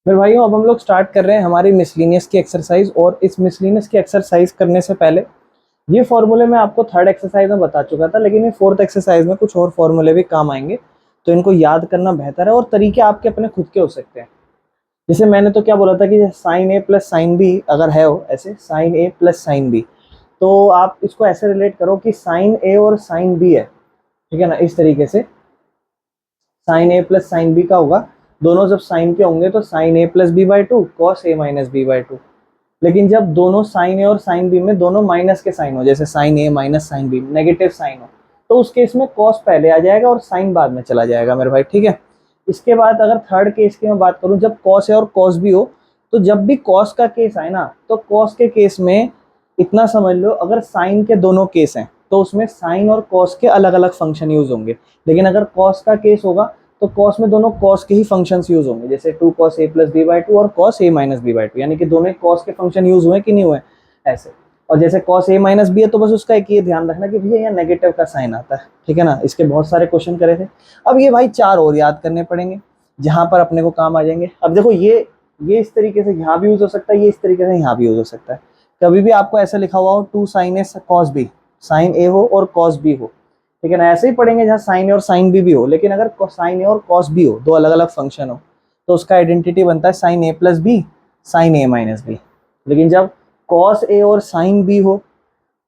मेरे भाइयों अब हम लोग स्टार्ट कर रहे हैं हमारी मिसलिनियस की एक्सरसाइज। और इस मिसलिनियस की एक्सरसाइज करने से पहले ये फॉर्मूले मैं आपको थर्ड एक्सरसाइज में बता चुका था, लेकिन ये फोर्थ एक्सरसाइज में कुछ और फॉर्मूले भी काम आएंगे, तो इनको याद करना बेहतर है। और तरीके आपके अपने खुद के हो सकते हैं। जैसे मैंने तो क्या बोला था कि sign A plus sine B अगर है हो, ऐसे sign A plus sine B, तो आप इसको ऐसे रिलेट करो कि साइन ए और साइन बी है, ठीक है ना। इस तरीके से sine A plus sine B का होगा, दोनों जब साइन के होंगे तो sine A plus B by two cos A minus B by two. लेकिन जब दोनों साइन ए और साइन बी में दोनों माइनस के साइन हो, जैसे sine A minus sine B negative sign हो, तो उस केस में कॉस पहले आ जाएगा और साइन बाद में चला जाएगा मेरे भाई, ठीक है। इसके बाद अगर थर्ड केस की मैं बात करूं, जब कॉस है और कॉस भी हो, तो जब भी कॉस का केस आए ना, तो कॉस के केस में इतना समझ लो, अगर साइन के दोनों केस हैं तो उसमें साइन और कॉस के अलग अलग फंक्शन यूज होंगे। लेकिन अगर कॉस का केस होगा तो कॉस में दोनों कॉस के ही फंक्शंस यूज होंगे, जैसे two cos A plus B by two और cos A minus B by two, यानी कि दोनों कॉस के फंक्शन यूज हुए कि नहीं हुए, ऐसे। और जैसे कॉस ए माइनस बी है तो बस उसका एक ये ध्यान रखना कि भैया यहाँ नेगेटिव का साइन आता है, ठीक है ना। इसके बहुत सारे क्वेश्चन करे थे। अब ये भाई चार और याद करने पड़ेंगे जहां पर अपने को काम आ जाएंगे। अब देखो ये इस तरीके से यहाँ भी यूज हो सकता है, ये इस तरीके से यहाँ भी यूज हो सकता है। कभी भी आपको ऐसा लिखा हुआ हो two sine A cos B, sine A हो और कॉस बी हो, ठीक है ना। ऐसे ही पढ़ेंगे जहाँ साइन ए और साइन बी भी हो, लेकिन अगर साइन ए और कॉस बी हो, दो अलग अलग फंक्शन हो, तो उसका आइडेंटिटी बनता है sign A plus B sine A minus B. लेकिन जब कॉस ए और साइन बी हो,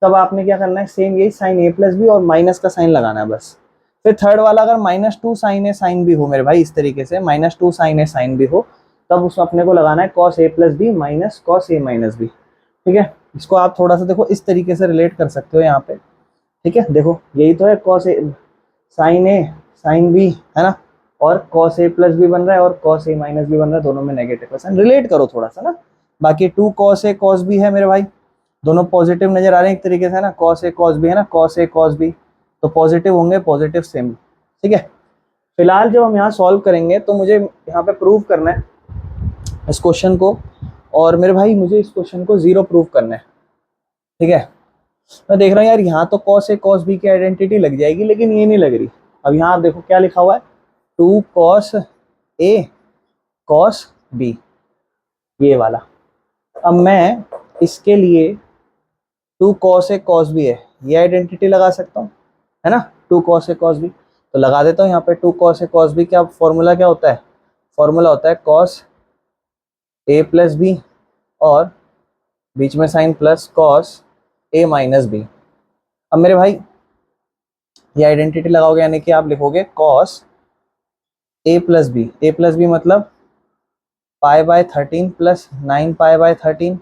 तब आपने क्या करना है, सेम यही साइन ए प्लस बी और माइनस का साइन लगाना है बस। फिर थर्ड वाला अगर minus two sine A sine B हो मेरे भाई, इस तरीके से minus two sine A sine B हो, तब उसमें अपने को लगाना है cos A plus B minus cos A minus B, ठीक है। इसको आप थोड़ा सा देखो इस तरीके से रिलेट कर सकते हो यहाँ पे, ठीक है। देखो यही तो है cos A sign A sine B, है ना। और कॉस ए प्लस बी बन रहा है और कॉस ए माइनस बी बन रहा है, दोनों में नेगेटिव का साइन, रिलेट करो थोड़ा सा ना। बाकी two cos A cos B है मेरे भाई, दोनों पॉजिटिव नजर आ रहे हैं एक तरीके से, है ना। कॉस ए कॉस बी है ना, कॉस ए कॉस बी, तो पॉजिटिव होंगे, पॉजिटिव सेम, ठीक है। फिलहाल जब हम यहाँ सॉल्व करेंगे तो मुझे यहाँ पे प्रूव करना है इस क्वेश्चन को, और मेरे भाई मुझे इस क्वेश्चन को जीरो प्रूव करना है, ठीक है। मैं देख रहा हूँ यार यहाँ तो कॉस ए कॉस बी की आइडेंटिटी लग जाएगी, लेकिन ये नहीं लग रही। अब यहाँ आप देखो क्या लिखा हुआ है, two cos A cos B, ये वाला। अब मैं इसके लिए two cos A cos B है, ये आइडेंटिटी लगा सकता हूँ, है ना। Two cos A cos B तो लगा देता हूँ यहाँ पे। Two cos A cos B क्या फॉर्मूला क्या होता है, फॉर्मूला होता है कॉस ए प्लस बी और बीच में sign plus cos A minus B. अब मेरे भाई ये आइडेंटिटी लगाओगे, यानी कि आप लिखोगे कॉस ए प्लस बी मतलब पाई बाय 13 प्लस 9 पाई बाय 13,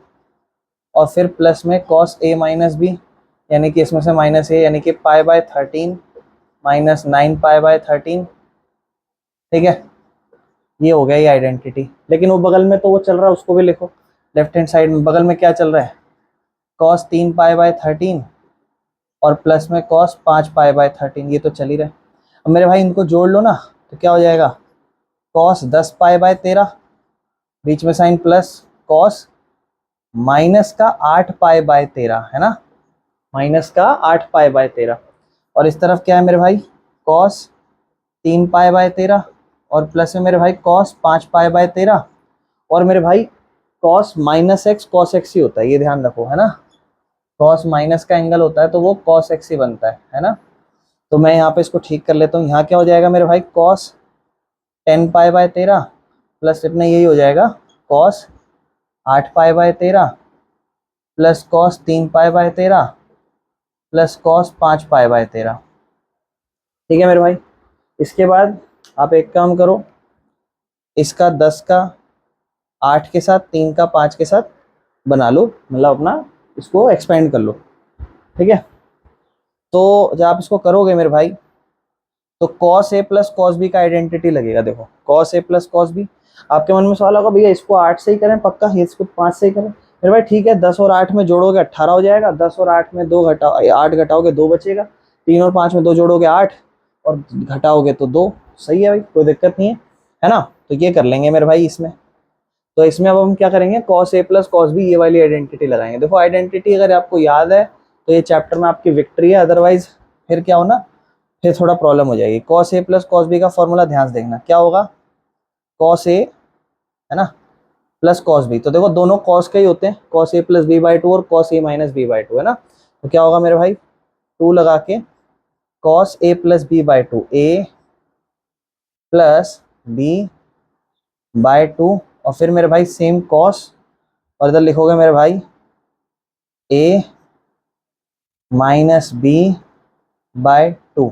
और फिर प्लस में कॉस ए माइनस बी, यानी कि इसमें से माइनस ए, यानी कि पाई बाय 13 माइनस 9 पाई बाय 13, ठीक है। ये हो गया ये आइडेंटिटी। लेकिन वो बगल में तो वो चल रहा है, उसको भी लिखो। लेफ्ट हैंड साइड में बगल में क्या चल रहा है, कॉस 3 पाई बाय 13 और प्लस में कॉस 5 पाई बाय 13, ये तो चल ही रहा है। अब मेरे भाई इनको जोड़ लो ना, तो क्या हो जाएगा, कॉस 10 पाई बाय 13, बीच में साइन प्लस कॉस माइनस का 8 पाई बाय 13, है ना, माइनस का 8 पाई बाय 13। और इस तरफ क्या है मेरे भाई, कॉस 3 पाई बाय 13 और प्लस में मेरे भाई कॉस 5 पाई बाय 13। और मेरे भाई cos minus x cos x ही होता है, ये ध्यान रखो, है ना। कॉस माइनस का एंगल होता है तो वो कॉस एक्स ही बनता है ना। तो मैं यहाँ पे इसको ठीक कर लेता हूँ। यहाँ क्या हो जाएगा मेरे भाई, कॉस 10 पाई बाय 13 प्लस इतना यही हो जाएगा cos 8 pi by 13 plus cos 3 pi by 13 plus cos 5 pi by 13, ठीक है मेरे भाई। इसके बाद आप एक काम करो, इसका 10 का 8 के साथ 3 का 5 के साथ बना लो, मतलब अपना इसको एक्सपेंड कर लो, ठीक है। तो जब आप इसको करोगे मेरे भाई, तो cos A plus cos B का आइडेंटिटी लगेगा। देखो cos A plus cos B, आपके मन में सवाल होगा भैया इसको 8 से ही करें पक्का, इसको 5 से ही करें। मेरे भाई ठीक है, 10 और 8 में जोड़ोगे 18 हो जाएगा, 10 और 8 में 2 घटाओ 8 घटाओगे 2 बचेगा, 3 और 5 में 2 जोड़ोगे 8 और घटाओगे तो 2, सही है भाई, कोई दिक्कत नहीं है ना। तो ये कर लेंगे मेरे भाई इसमें। तो इसमें अब हम क्या करेंगे, cos A plus cos B ये वाली आइडेंटिटी लगाएंगे। देखो आइडेंटिटी अगर आपको याद है तो ये चैप्टर में आपकी विक्ट्री है, अदरवाइज फिर क्या हो ना, फिर थोड़ा प्रॉब्लम हो जाएगी। Cos A plus cos B का फॉर्मूला ध्यान से देखना क्या होगा, कॉस ए, है ना, प्लस कॉस बी। तो देखो दोनों कॉस के ही होते हैं, cos A plus B by two और cos A minus B by two, है ना। तो क्या होगा मेरे भाई, टू लगा के cos A plus B by two, A plus B by two, और फिर मेरे भाई सेम कॉस, और इधर लिखोगे मेरे भाई ए माइनस बी बाय टू।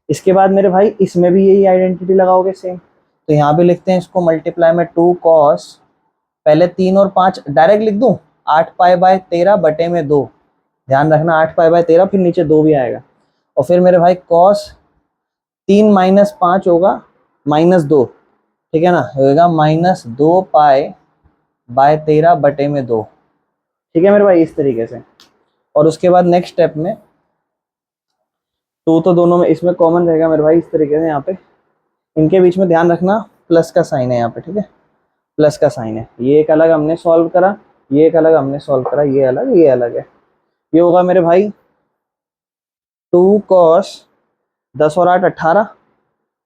इसके बाद मेरे भाई इसमें भी यही आइडेंटिटी लगाओगे सेम। तो यहाँ भी लिखते हैं इसको मल्टीप्लाई में टू कॉस, पहले 3 और 5 डायरेक्ट लिख दूं, 8 पाई बाय 13 बटे में 2, ध्यान रखना 8 पाई बाय 13, फिर नीचे 2 भी आएगा। और फिर मेरे भाई कॉस 3 माइनस 5 होगा -2, ठीक है ना, होगा -2 पाई बाय 13 बटे में 2, ठीक है मेरे भाई, इस तरीके से। और उसके बाद नेक्स्ट स्टेप में टू तो दोनों में इसमें कॉमन रहेगा मेरे भाई, इस तरीके से। यहाँ पे इनके बीच में ध्यान रखना प्लस का साइन है यहाँ पे, ठीक है, प्लस का साइन है। ये एक अलग हमने सॉल्व करा, ये एक अलग हमने सॉल्व करा, ये अलग, ये अलग है। ये होगा मेरे भाई 2 कॉस 10 और 8 18,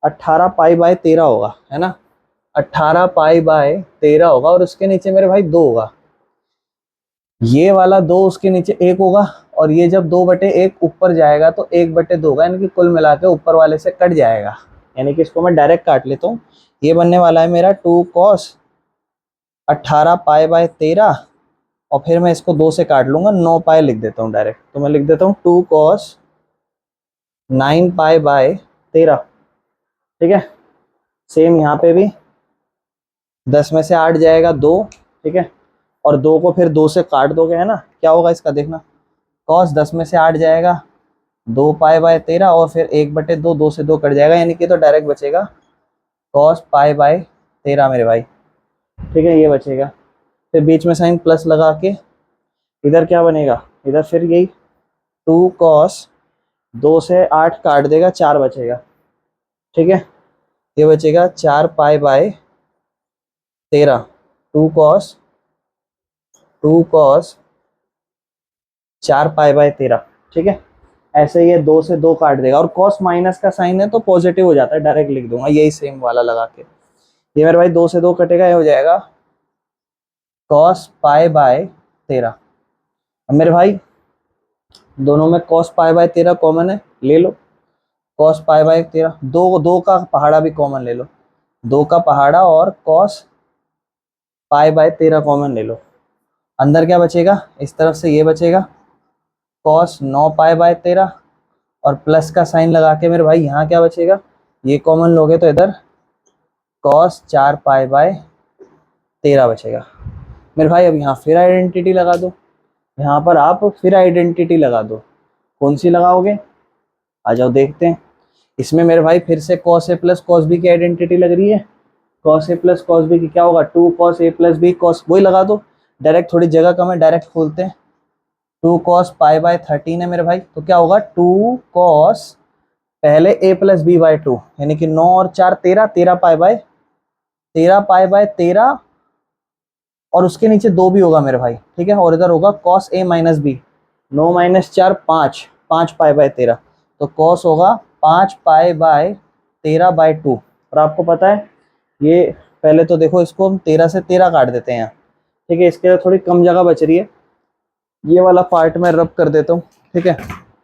18 पाई बाय 13 होगा, है ना, 18 पाई बाय 13 होगा। और उसके नीचे मेरे भाई 2 होगा, ये वाला 2 उसके नीचे 1 होगा, और ये जब 2/1 ऊपर जाएगा तो 1/2 होगा, यानी कि कुल मिला के ऊपर वाले से कट जाएगा। यानी कि इसको मैं डायरेक्ट काट लेता हूँ। ये बनने वाला है मेरा 2 कॉस 18 पाई बाय 13, और फिर मैं इसको 2 से काट लूंगा, 9 पाई लिख देता हूँ डायरेक्ट। तो मैं लिख देता हूँ 2 कॉस 9 पाई बाय 13, ठीक है। सेम यहाँ पे भी 10 में से 8 जाएगा 2, ठीक है, और 2 को फिर 2 से काट दोगे, है ना, क्या होगा इसका देखना, कॉस 10 में से 8 जाएगा 2 पाई बाय 13, और फिर 1/2, 2 से 2 कट जाएगा, यानी कि तो डायरेक्ट बचेगा कॉस पाई बाय 13 मेरे भाई, ठीक है, ये बचेगा। फिर बीच में साइन प्लस लगा के इधर क्या बनेगा, इधर फिर यही 2 कॉस 2 से 8 काट देगा, 4 बचेगा, ठीक है, ये बचेगा 4 पाई बाय 13, 2 कॉस 4 पाई बाय 13, ठीक है। ऐसे ये 2 से 2 काट देगा, और कॉस माइनस का साइन है तो पॉजिटिव हो जाता है, डायरेक्ट लिख दूंगा यही सेम वाला लगा के। ये मेरे भाई 2 से 2 कटेगा, ये हो जाएगा कॉस पाई बाय 13। अब मेरे भाई दोनों में कॉस पाई बाय 13 कॉमन है, ले लो कॉस पाई बाय 13, 2 का पहाड़ा भी कॉमन ले लो, 2 का पहाड़ा और कॉस पाई बाय 13 कॉमन ले लो। अंदर क्या बचेगा, इस तरफ से ये बचेगा कॉस 9 पाई बाय 13, और प्लस का साइन लगा के मेरे भाई यहाँ क्या बचेगा, ये कॉमन लोगे तो इधर कॉस 4 पाई बाय 13 बचेगा मेरे भाई। अब यहाँ फिर आइडेंटिटी लगा दो, यहाँ पर आप फिर आइडेंटिटी लगा दो, कौन सी लगाओगे, आ जाओ देखते हैं। इसमें मेरे भाई फिर से cos A plus cos B की आइडेंटिटी लग रही है, cos A plus cos B की क्या होगा, 2 cos A plus B cos, वही लगा दो डायरेक्ट, थोड़ी जगह कम है, डायरेक्ट खोलते हैं। 2 कॉस पाई बाय 13 है मेरे भाई, तो क्या होगा 2 कॉस पहले a प्लस बी बाय 2, यानी कि 9 और 4 13, 13 पाई बाय 13, और उसके नीचे 2 भी होगा मेरे भाई, ठीक है, और इधर होगा cos a minus B, 9 minus 4 5, 5 pi by 13, तो कॉस होगा 5 पाई बाय 13 बाय 2। और आपको पता है ये, पहले तो देखो इसको हम 13 से 13 काट देते हैं, ठीक है, इसके लिए थोड़ी कम जगह बच रही है, ये वाला पार्ट मैं रब कर देता हूँ, ठीक है,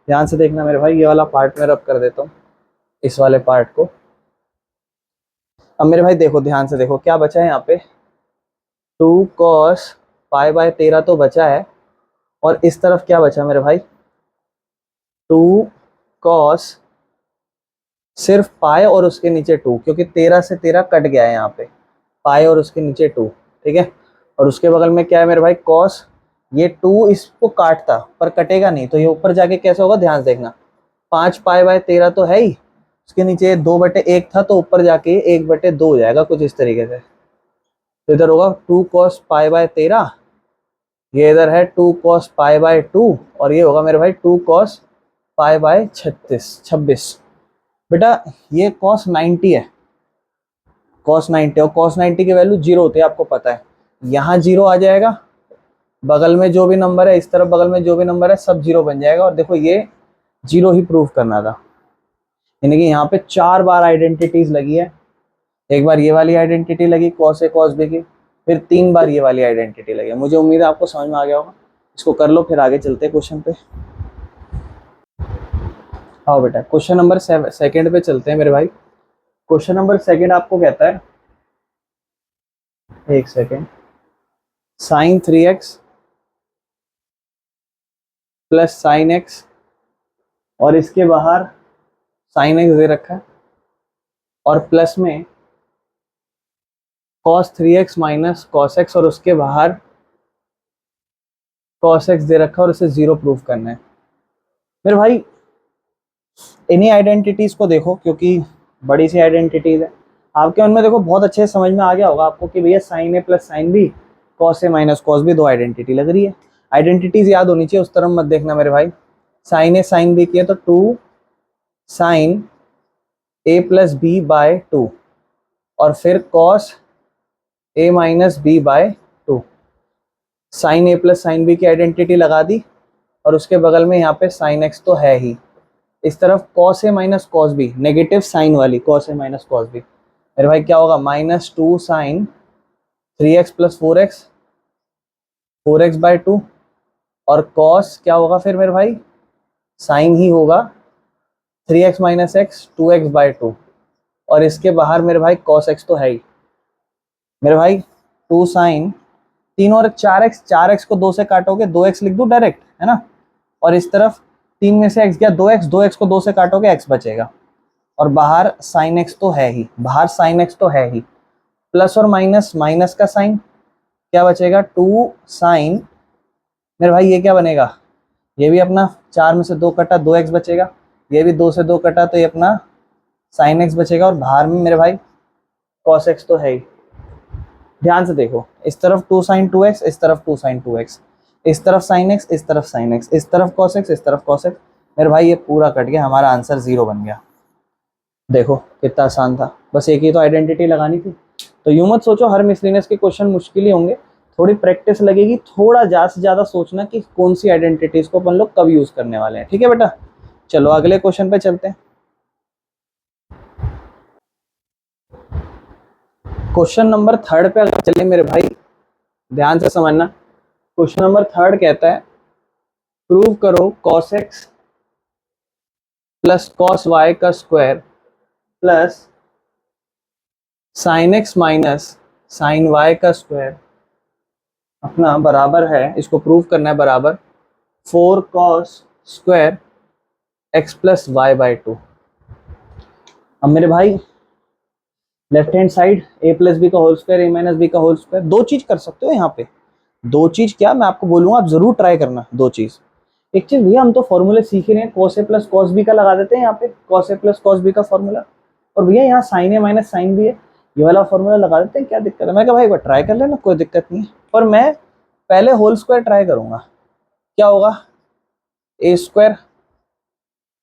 ध्यान से देखना मेरे भाई, ये वाला पार्ट मैं रब कर देता हूँ, इस वाले पार्ट को। अब मेरे भाई देखो ध्यान से देखो क्या बचा है यहाँ पे, 2 कॉस पाई बाय 13 तो बचा है, और इस तरफ क्या बचा मेरे भाई, 2 कॉस सिर्फ पाई और उसके नीचे 2, क्योंकि 13 से 13 कट गया है यहाँ पे, पाई और उसके नीचे 2, ठीक है। और उसके बगल में क्या है मेरे भाई, कॉस, ये 2 इसको काटता पर कटेगा नहीं, तो ये ऊपर जाके कैसे होगा, ध्यान से देखना, 5 पाई बाय 13 तो है ही, उसके नीचे 2/1 था, तो ऊपर जाके 1/2 हो जाएगा कुछ इस तरीके से। तो इधर होगा 2 कॉस पाई बाय 13, ये इधर है 2 कॉस पाई बाय 2, और ये होगा मेरे भाई 2 कॉस पाई बाय 26। बेटा ये कॉस 90 है, कॉस 90, और कॉस 90 की वैल्यू 0 होती है, आपको पता है, यहाँ 0 आ जाएगा, बगल में जो भी नंबर है, इस तरफ बगल में जो भी नंबर है सब 0 बन जाएगा। और देखो ये 0 ही प्रूव करना था, यानी कि यहाँ पे 4 बार आइडेंटिटीज लगी है, एक बार ये वाली आइडेंटिटी लगी कॉस ए कॉस बी की, फिर 3 बार ये वाली आइडेंटिटी लगे। मुझे उम्मीद है आपको समझ में आ गया होगा। इसको कर लो, फिर आगे चलते हैं क्वेश्चन पे। आओ बेटा, क्वेश्चन नंबर सेकंड पे चलते हैं मेरे भाई। क्वेश्चन नंबर सेकंड आपको कहता है, एक second, sine 3x plus sine X, और इसके बाहर साइन एक्स दे रखा है, और प्लस में cos 3x minus cos x, और उसके बाहर cos x दे रखा है, और उसे 0 प्रूफ करना है। मेरे भाई इन्हीं आइडेंटिटीज को देखो, क्योंकि बड़ी सी आइडेंटिटीज है आपके उनमें, देखो बहुत अच्छे से समझ में आ गया होगा आपको कि भैया sign A plus sine B, cos A minus cos B, दो आइडेंटिटी लग रही है। आइडेंटिटीज याद होनी चाहिए, उस तरफ मत देखना मेरे भाई। साइन ए साइन बी की है तो 2 sign A plus B bye 2, और फिर cos A minus B bye 2। Sign A plus sine B की आइडेंटिटी लगा दी, और उसके बगल में यहाँ पे साइन एक्स तो है ही। इस तरफ cos A minus cos B, negative sign वाली cos A minus cos B, मेरे भाई क्या होगा, -2 sign 3x plus 4x, 4x bye 2, और कॉस क्या होगा फिर मेरे भाई, साइन ही होगा 3x minus X, 2x by 2, और इसके बाहर मेरे भाई cos x तो है ही। मेरे भाई 2 साइन 3 और 4x, 4x को 2 से काटोगे 2x लिख दो डायरेक्ट, है ना, और इस तरफ 3 में से x गया 2x, 2x को 2 से काटोगे x बचेगा, और बाहर साइन x तो है ही, बाहर साइन x तो है ही, प्लस और माइनस, माइनस का साइन क्या बचेगा, 2 साइन, मेरे भाई ये क्या बनेगा, ये भी अपना 4 में से 2 कटा 2x बचेगा, ये भी 2 से 2 कटा तो ये अपना साइन x बचेगा, और बाहर में मेरे भाई cos x तो है ही। ध्यान से देखो, इस तरफ 2 साइन 2x, इस तरफ 2 साइन 2x, इस तरफ साइन x, इस तरफ साइन x, इस तरफ cos x, इस तरफ cos x, मेरे भाई ये पूरा कट गया, हमारा आंसर 0 बन गया। देखो कितना आसान था, बस एक ही तो आइडेंटिटी लगानी थी। तो यूं मत सोचो हर मिसलिनियस के क्वेश्चन मुश्किल ही होंगे, थोड़ी प्रैक्टिस लगेगी, थोड़ा ज्यादा से ज्यादा सोचना कि कौन सी आइडेंटिटीज को अपन लोग कब यूज करने वाले हैं। ठीक है बेटा, चलो अगले क्वेश्चन पे चलते हैं। क्वेश्चन नंबर थर्ड पे अगर चले मेरे भाई, ध्यान से समझना। क्वेश्चन नंबर थर्ड कहता है, प्रूव करो cos x plus cos y का square plus sine x minus sine y का स्क्वायर अपना बराबर है, इसको प्रूव करना है, बराबर 4 cos square x plus Y by 2। अब मेरे भाई left hand side a plus B का whole square, a minus B का होल स्क्वायर, दो चीज कर सकते हो यहाँ पे। दो चीज क्या, मैं आपको बोलूंगा, आप जरूर ट्राई करना दो चीज। एक चीज भैया, हम तो फॉर्मूले सीख ही रहे हैं, cos a plus cos b का लगा देते हैं यहाँ पे, cos a plus cos b का फॉर्मूला, और भैया यहाँ sin a minus sin b है, ये वाला फॉर्मूला लगा देते हैं, क्या दिक्कत है। मैं कहा भाई एक बार ट्राई कर लेना, कोई दिक्कत नहीं है, पर मैं पहले होल स्क्वायर ट्राई करूंगा। क्या होगा, a square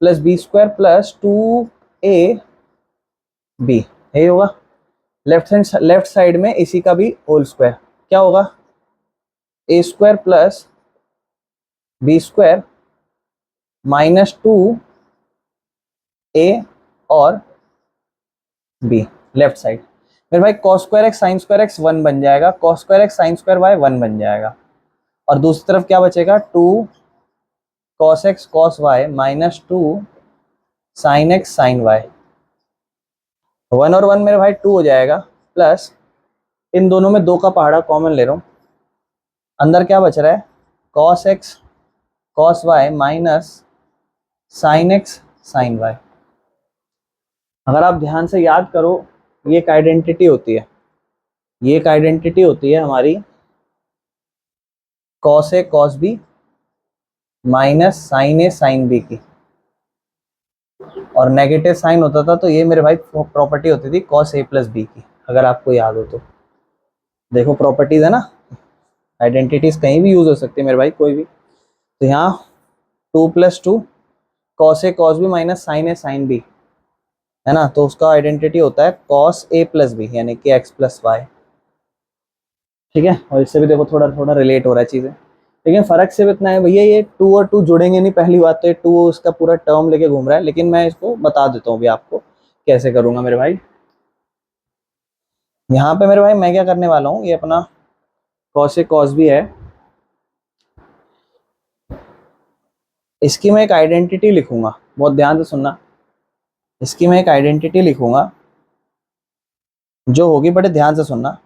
plus B square plus 2ab, यही होगा। लेफ्ट साइड में इसी का भी होल स्क्वायर, क्या होगा, a square plus B square -2a और b लेफ्ट साइड। मेरे भाई cos square X sine square X 1 बन जाएगा, cos square X sine square Y 1 बन जाएगा, और दूसरी तरफ क्या बचेगा, 2 cos x cos y -2 sin x sin y, 1 और 1 मेरे भाई 2 हो जाएगा, प्लस इन दोनों में 2 का पहाड़ा कॉमन ले रहा हूँ, अंदर क्या बच रहा है, cos x cos y minus sine X sine Y. अगर आप ध्यान से याद करो, ये एक आइडेंटिटी होती है, ये एक आइडेंटिटी होती है हमारी cos a cos b minus sine A sine B की, और नेगेटिव साइन होता था तो ये मेरे भाई प्रॉपर्टी होती थी cos a प्लस बी की, अगर आपको याद हो तो। देखो प्रॉपर्टीज है ना, आइडेंटिटीज कहीं भी यूज हो सकती है मेरे भाई, कोई भी। तो यहाँ 2 + 2 cos a cos b minus sine A sine B, है ना, तो उसका आइडेंटिटी होता है cos a प्लस बी, यानी कि x प्लस वाई। ठीक है, और इससे भी देखो थोड़ा थोड़ा रिलेट हो रहा है चीजें, लेकिन फर्क सिर्फ इतना है भैया, ये 2 और 2 जुड़ेंगे नहीं, पहली बात तो ये 2 उसका पूरा टर्म लेके घूम रहा है, लेकिन मैं इसको बता देता हूँ अभी आपको कैसे करूंगा मेरे भाई। यहाँ पे मेरे भाई मैं क्या करने वाला हूँ, ये अपना कॉस ए कॉस बी है, इसकी मैं एक आइडेंटिटी लिखूंगा, बहुत ध्यान से सुनना। इसकी मैं एक आइडेंटिटी लिखूंगा जो होगी, बड़े ध्यान से सुनना,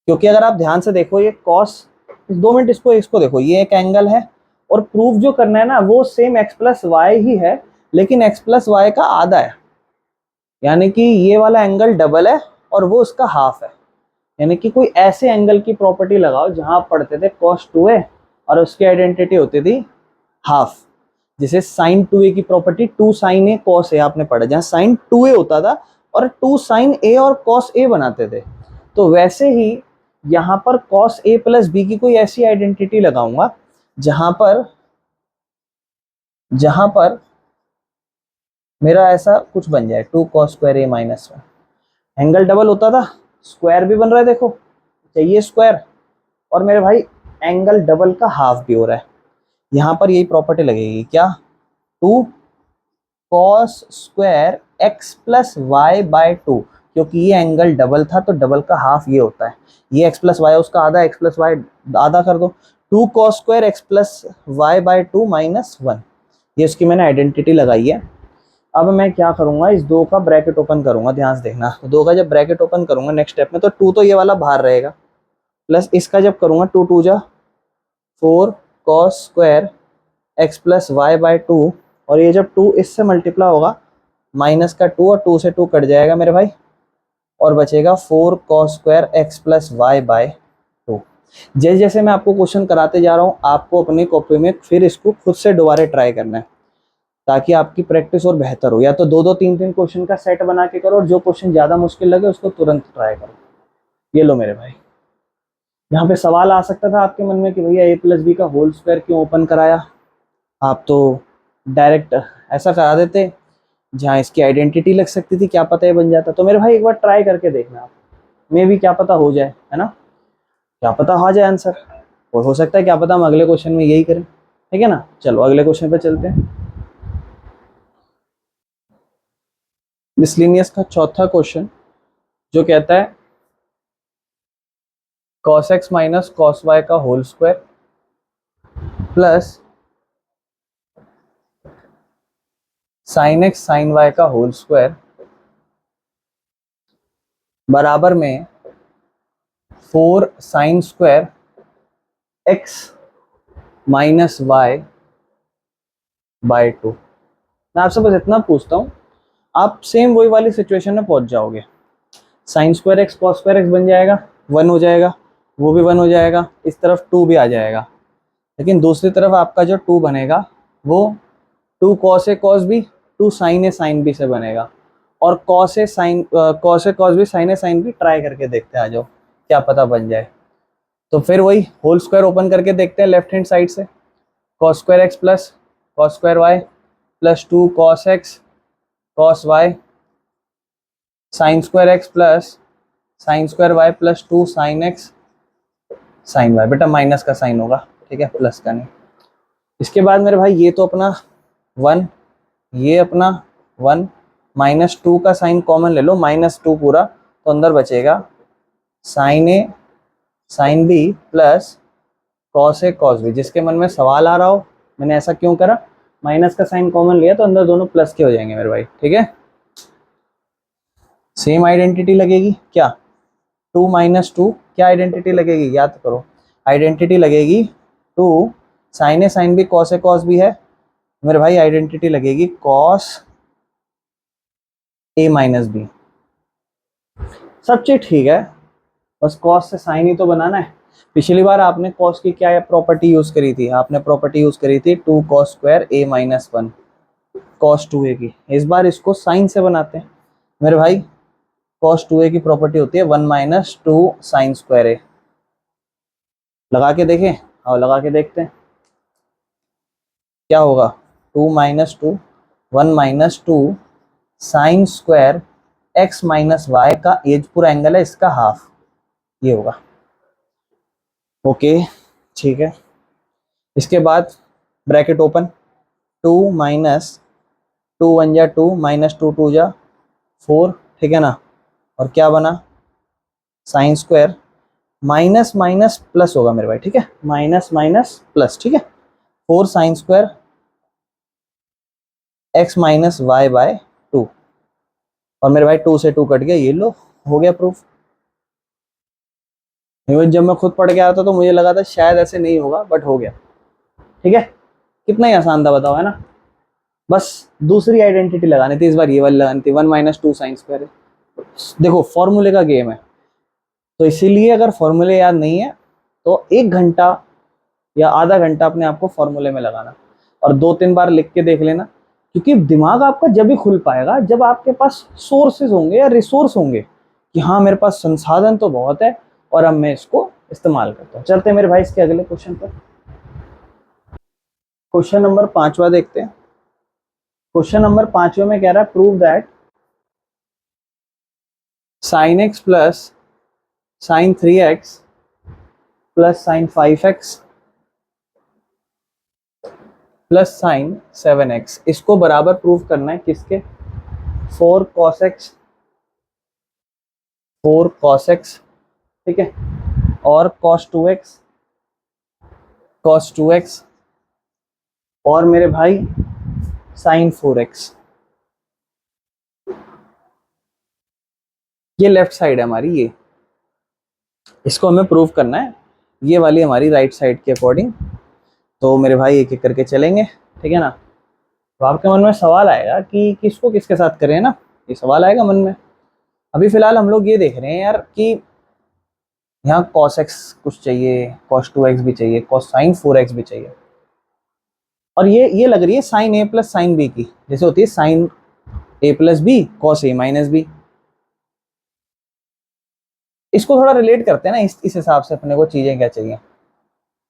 क्योंकि अगर आप ध्यान से देखो ये कॉस, 2 मिनट इसको इसको देखो, ये एक एंगल है और प्रूफ जो करना है ना वो same x plus why he है, लेकिन एक्स प्लस वाई का आधा है, यानी कि ये वाला एंगल डबल है और वो उसका हाफ है। यानी कि कोई ऐसे एंगल की प्रॉपर्टी लगाओ जहां आप पढ़ते थे cos 2a और उसकी आइडेंटिटी होती थी हाफ। जैसे sin 2a की property 2 sin a cos a आपने पढ़ा, जहां sin 2a होता था और 2 sin a और cos a बनाते थे। तो वैसे ही यहां पर cos a प्लस b की कोई ऐसी आइडेंटिटी लगाऊंगा जहां पर मेरा ऐसा कुछ बन जाए 2 cos square a minus 1। Angle double होता था, स्क्वायर भी बन रहा है, देखो चाहिए स्क्वायर, और मेरे भाई एंगल डबल का हाफ भी हो रहा है। यहां पर यही प्रॉपर्टी लगेगी क्या, 2 cos square x plus Y by 2, क्योंकि ये एंगल डबल था तो डबल का हाफ ये होता है, ये x प्लस वाई उसका आधा, x प्लस वाई आधा कर दो, 2 cos square x plus Y by 2 minus 1। ये उसकी मैंने आइडेंटिटी लगाई है। अब मैं क्या करूंगा, इस 2 का ब्रैकेट ओपन करूंगा, ध्यान से देखना, 2 का जब ब्रैकेट ओपन करूंगा नेक्स्ट स्टेप में, तो 2 तो ये वाला बाहर रहेगा, प्लस इसका जब करूंगा 2 2 जा 4 cos square x plus Y by 2, और ये जब 2 इससे मल्टीप्लाई होगा माइनस का 2 और 2 से 2 कट जाएगा मेरे भाई, और बचेगा 4 cos square x plus Y by 2। जैसे जैसे मैं आपको क्वेश्चन कराते जा रहा हूँ, आपको अपनी कॉपी में फिर इसको खुद से दोबारा ट्राई करना है, ताकि आपकी प्रैक्टिस और बेहतर हो। या तो 2 2 3 3 क्वेश्चन का सेट बना के करो, और जो क्वेश्चन ज़्यादा मुश्किल लगे उसको तुरंत ट्राई करो। ये लो मेरे भाई, यहाँ पे सवाल आ सकता था आपके मन में कि भैया ए प्लस बी का होल स्क्वायर क्यों ओपन कराया, आप तो डायरेक्ट ऐसा करा देते जहाँ इसकी आइडेंटिटी लग सकती थी, क्या पता ये बन जाता। तो मेरे भाई एक बार ट्राई करके देखना आप, मे भी क्या पता हो जाए, है ना, क्या पता आ जाए आंसर, और हो सकता है क्या पता हम अगले क्वेश्चन में यही करें, ठीक है ना। चलो अगले क्वेश्चन पे चलते हैं। मिसलिनियस का चौथा क्वेश्चन जो कहता है cos x माइनस cos y का whole square plus sin x sin y का होल स्क्वायर बराबर में 4 sin square x minus Y by 2। मैं आपसे बस इतना पूछता हूँ, आप सेम वही वाली सिचुएशन में पहुंच जाओगे। Sign square x cos square x बन जाएगा, 1 हो जाएगा, वो भी 1 हो जाएगा, इस तरफ 2 भी आ जाएगा, लेकिन दूसरी तरफ आपका जो 2 बनेगा वो 2 cos A cos B 2 sign A sine B से बनेगा। और cos A cos B sine A sine B try करके देखते हैं, आ जाओ क्या पता बन जाए। तो फिर वही होल स्क्वायर ओपन करके देखते हैं लेफ्ट हैंड साइड से, cos square X plus cos square Y plus 2 cos X cos Y sine square X plus sine square Y plus 2 sine X sine Y. बेटा माइनस का sign होगा, ठीक है, plus का नहीं। इसके बाद मेरे भाई ये तो अपना 1, ये अपना 1, -2 का साइन कॉमन ले लो, -2 पूरा, तो अंदर बचेगा sign A sine B plus cos A cos B. जिसके मन में सवाल आ रहा हो मैंने ऐसा क्यों करा, माइनस का साइन कॉमन लिया तो अंदर दोनों प्लस के हो जाएंगे मेरे भाई, ठीक है। सेम आइडेंटिटी लगेगी क्या, 2 - 2 क्या आइडेंटिटी लगेगी, याद करो, आइडेंटिटी लगेगी 2 sign A sine B cos A cos B है मेरे भाई, आइडेंटिटी लगेगी कॉस ए माइनस बी। सब चीज ठीक है, बस कॉस से साइन ही तो बनाना है। पिछली बार आपने कॉस की क्या प्रॉपर्टी यूज करी थी, आपने प्रॉपर्टी यूज करी थी 2 कॉस स्क्वायर ए माइनस 1 कॉस 2a की। इस बार इसको साइन से बनाते हैं मेरे भाई, कॉस 2a की प्रॉपर्टी होती है 1 - 2 साइन स्क्वायर ए। लगा के देखें, और लगा के देखते हैं क्या होगा, 2 - 2 1 - 2 sine square X minus Y का, ये पूरा एंगल है इसका हाफ, ये होगा, ओके ठीक है। इसके बाद ब्रैकेट ओपन, 2 - 2 1 जा 2 -2 2 जा 4, ठीक है ना, और क्या बना, sine square minus minus plus होगा मेरे भाई, ठीक है, माइनस माइनस प्लस, ठीक है, 4 sine square X minus Y by 2। और मेरे भाई 2 से 2 कट गया, ये लो हो गया प्रूफ। जब मैं खुद पढ़ के आया था तो मुझे लगा था शायद ऐसे नहीं होगा, बट हो गया, ठीक है। कितना ही आसान था बताओ, है ना। बस दूसरी आइडेंटिटी लगानी थी, इस बार ये वाली लगानी थी, 1 माइनस 2 साइन स्क्वायर है। देखो फॉर्मूले का गेम है, तो इसीलिए अगर फॉर्मूले याद नहीं है तो 1 घंटा या आधा घंटा अपने आप को फॉर्मूले में लगाना, और 2-3 बार लिख के देख लेना, क्योंकि दिमाग आपका जब भी खुल पाएगा जब आपके पास सोर्सेज होंगे या रिसोर्स होंगे कि हाँ मेरे पास संसाधन तो बहुत है और अब मैं इसको इस्तेमाल करता हूँ। चलते हैं मेरे भाई इसके अगले क्वेश्चन पर। क्वेश्चन नंबर 5वां देखते हैं। क्वेश्चन नंबर 5वें में कह रहा है prove that sine x plus sign 3x plus sign 5x plus sign 7x, इसको बराबर प्रूव करना है किसके, 4 cos x, 4 cos x, ठीक है, और cos 2x, cos 2x, और मेरे भाई साइन 4x। ये लेफ्ट साइड है हमारी, ये इसको हमें प्रूव करना है, ये वाली हमारी राइट साइड के अकॉर्डिंग। तो मेरे भाई एक एक करके चलेंगे, ठीक है ना। तो आपके मन में सवाल आएगा कि किसको किसके साथ करें ना, ये सवाल आएगा मन में। अभी फिलहाल हम लोग ये देख रहे हैं यार कि यहाँ cos x कुछ चाहिए, cos 2x भी चाहिए, cos sin 4x भी चाहिए, और ये लग रही है sin a plus sine B की, जैसे होती है sin a plus B cos a minus बी। इसको थोड़ा रिलेट करते हैं ना, इस हिसाब से अपने को चीजें क्या चाहिए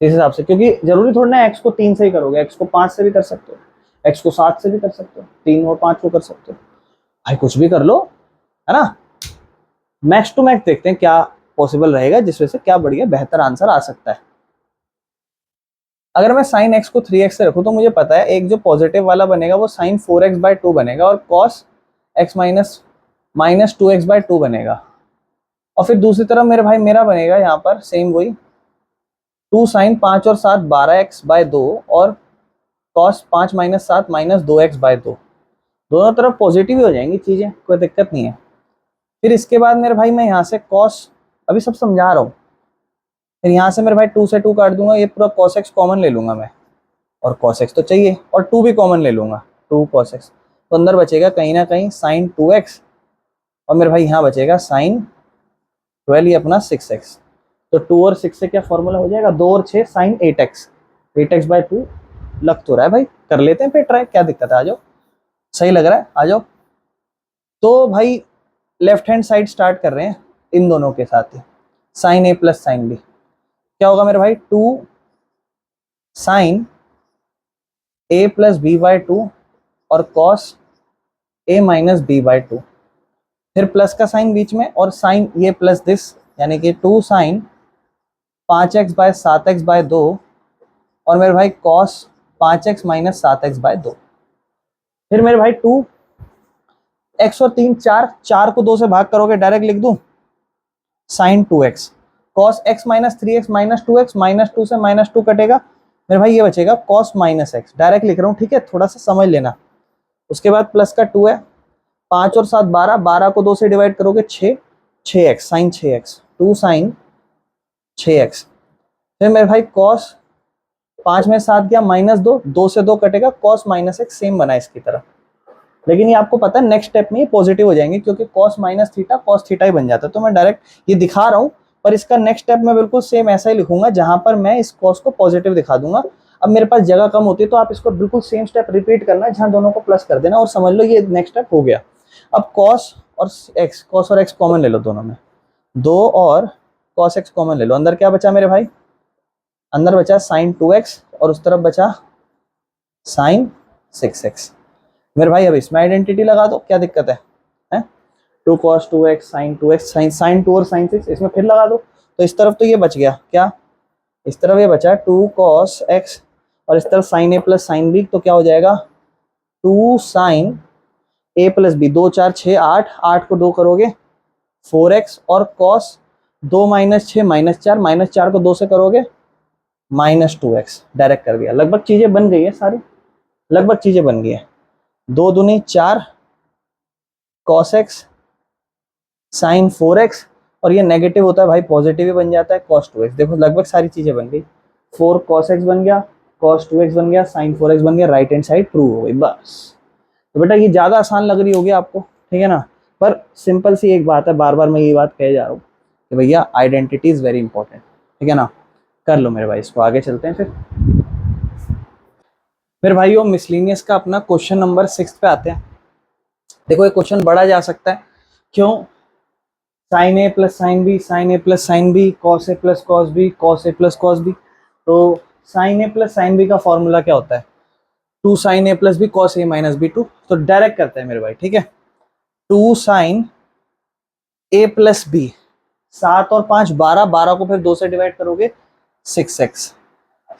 इस हिसाब से, क्योंकि जरूरी थोड़ा ना x को 3 से ही करोगे, x को 5 से भी कर सकते हो, x को 7 से भी कर सकते हो, 3 और 5 को कर सकते हो, भाई कुछ भी कर लो, है ना। मैक्स टू मैक्स देखते हैं क्या पॉसिबल रहेगा, जिस वजह से क्या बढ़िया बेहतर आंसर आ सकता है। अगर मैं साइन एक्स को 3x से रखूं तो मुझे पता है एक जो पॉजिटिव वाला बनेगा वो साइन 4x/2 बनेगा, और cos x minus minus 2x/2 बनेगा, और फिर दूसरी तरफ मेरे भाई मेरा बनेगा यहाँ पर सेम वही 2 साइन 5 और 7 12x/2, और कॉस 5 माइनस 7 माइनस 2x/2, दोनों तरफ पॉजिटिव ही हो जाएंगी चीजें, कोई दिक्कत नहीं है। फिर इसके बाद मेरे भाई मैं यहाँ से कॉस, अभी सब समझा रहा हूँ, फिर यहाँ से मेरे भाई 2 से 2 काट दूंगा, ये पूरा cos x कॉमन ले लूंगा मैं, और cos x तो चाहिए, और 2 भी कॉमन ले लूंगा, 2 cos x, तो अंदर बचेगा कहीं ना कहीं साइन 2x, और मेरे भाई यहाँ बचेगा साइन 12, ये अपना 6x। तो 2 और 6 से क्या फॉर्मूला हो जाएगा, 2 और 6 साइन 8x, 8x/2 लग तो रहा है भाई, कर लेते हैं फिर ट्राई, क्या दिक्कत है, आ जाओ, सही लग रहा है, आ जाओ। तो भाई लेफ्ट हैंड साइड स्टार्ट कर रहे हैं इन दोनों के साथ ही, sine a plus sine b, क्या होगा मेरे भाई 2 साइन a प्लस b/2 और कॉस a माइनस b/2, फिर प्लस का साइन बीच में और साइन ये प्लस दिस, यानी कि 2 साइन 5x/7x/2, और मेरे भाई कॉस 5x माइनस 7x/2। फिर मेरे भाई 2 x और 3 4, 4 को 2 से भाग करोगे डायरेक्ट लिख दूं, sine 2x, cos x minus 3x minus 2x, minus 2 से माइनस 2 कटेगा, मेरे भाई ये बचेगा कॉस माइनस x, डायरेक्ट लिख रहा हूँ, ठीक है, थोड़ा सा समझ लेना। उसके बाद प्लस का 2 है, 5 और 7 12, 12 को 2 से डिवाइड करोगे 6, 6x sign 6x, 2 sign 6x। फिर मेरे भाई कॉस 5 में 7 गया माइनस 2, 2 से 2 कटेगा, कॉस माइनस x सेम बना इसकी तरह, लेकिन ये आपको पता है नेक्स्ट स्टेप में ये पॉजिटिव हो जाएंगे, क्योंकि cos minus theta cos theta ही बन जाता है, तो मैं डायरेक्ट ये दिखा रहा हूँ, पर इसका नेक्स्ट स्टेप मैं बिल्कुल सेम ऐसा ही लिखूंगा, जहां पर मैं इस कॉस को पॉजिटिव दिखा दूंगा। अब मेरे पास जगह कम होती है तो आप इसको बिल्कुल सेम स्टेप रिपीट करना, जहां दोनों को प्लस कर देना, और समझ लो ये नेक्स्ट स्टेप हो गया। अब कॉस और एक्स कॉमन ले लो दोनों में, 2 और कॉस एक्स कॉमन ले लो, अंदर क्या बचा मेरे भाई, अंदर बचा साइन 2x, और उस तरफ बचा साइन 6x। मेरे भाई अब इसमें आइडेंटिटी लगा दो, क्या दिक्कत है 2 cos 2x sign 2x, sign 2 और साइन 6 इसमें फिर लगा दो, तो इस तरफ तो ये बच गया, क्या इस तरफ ये बचा 2 cos x, और इस तरफ sine a plus sine b, तो क्या हो जाएगा 2 साइन ए प्लस बी, 2 4 6 8, 8 को 2 करोगे 4x, और कॉस 2 माइनस 6 -4, -4 को 2 से करोगे -2x। डायरेक्ट कर दिया, लगभग चीजें बन गई है सारी, लगभग चीजें बन गई है। 2 दूनी 4 cos x sin 4x, और ये नेगेटिव होता है भाई, पॉजिटिव ही बन जाता है cos 2x। देखो लगभग सारी चीजें बन गई, 4 cos x बन गया, cos 2x बन गया, sin 4x बन गया, राइट हैंड साइड प्रूव हो गई बस। तो बेटा ये ज्यादा आसान लग रही होगी आपको, ठीक है ना, पर सिंपल सी एक बात है, बार बार मैं ये बात कह जा रहा हूँ कि भैया आइडेंटिटी इज वेरी इंपॉर्टेंट, ठीक है ना। कर लो मेरे भाई, इसको आगे चलते हैं फिर भाइयों मिसलिनियस का अपना क्वेश्चन नंबर 6 पे आते हैं। देखो ये क्वेश्चन बढ़ा जा सकता है, क्यों, sign A plus sine B, sine A plus sine B, cos A plus cos B, cos A plus cos B. तो sine A plus sine B का फॉर्मूला क्या होता है, 2 sign A plus B cos A minus B 2। तो direct करते हैं मेरे भाई, ठीक है। 2 साइन ए प्लस बी, 7 और 5 12, 12 को फिर 2 से डिवाइड करोगे 6x।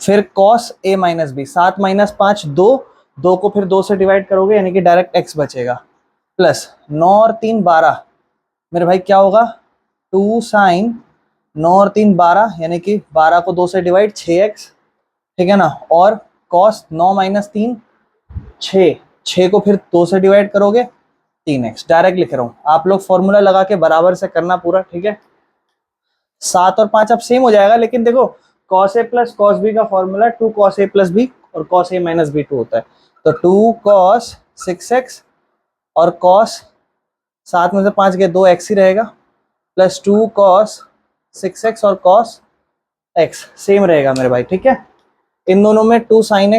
फिर cos A minus B, 7 minus 5 2, 2 को फिर 2 से डिवाइड करोगे यानी कि डायरेक्ट x बचेगा, प्लस 9 और 3 12, मेरे भाई क्या होगा 2 साइन 9 और 3 12, यानी कि 12 को 2 से डिवाइड 6x, ठीक है ना। और कॉस 9 माइनस 3 6, 6 को फिर 2 से डिवाइड करोगे 3x। डायरेक्ट लिख रहा हूँ, आप लोग फॉर्मूला लगा के बराबर से करना पूरा, ठीक है। 7 और 5 अब सेम हो जाएगा, लेकिन देखो cos a plus cos b का formula 2 cos a plus b और cos a माइनस b 2 होता है। तो 2 cos 6x और cos 7 में से 5 गए 2x ही रहेगा, प्लस 2 cos 6x और cos x सेम रहेगा मेरे भाई, ठीक है। इन दोनों में 2 sin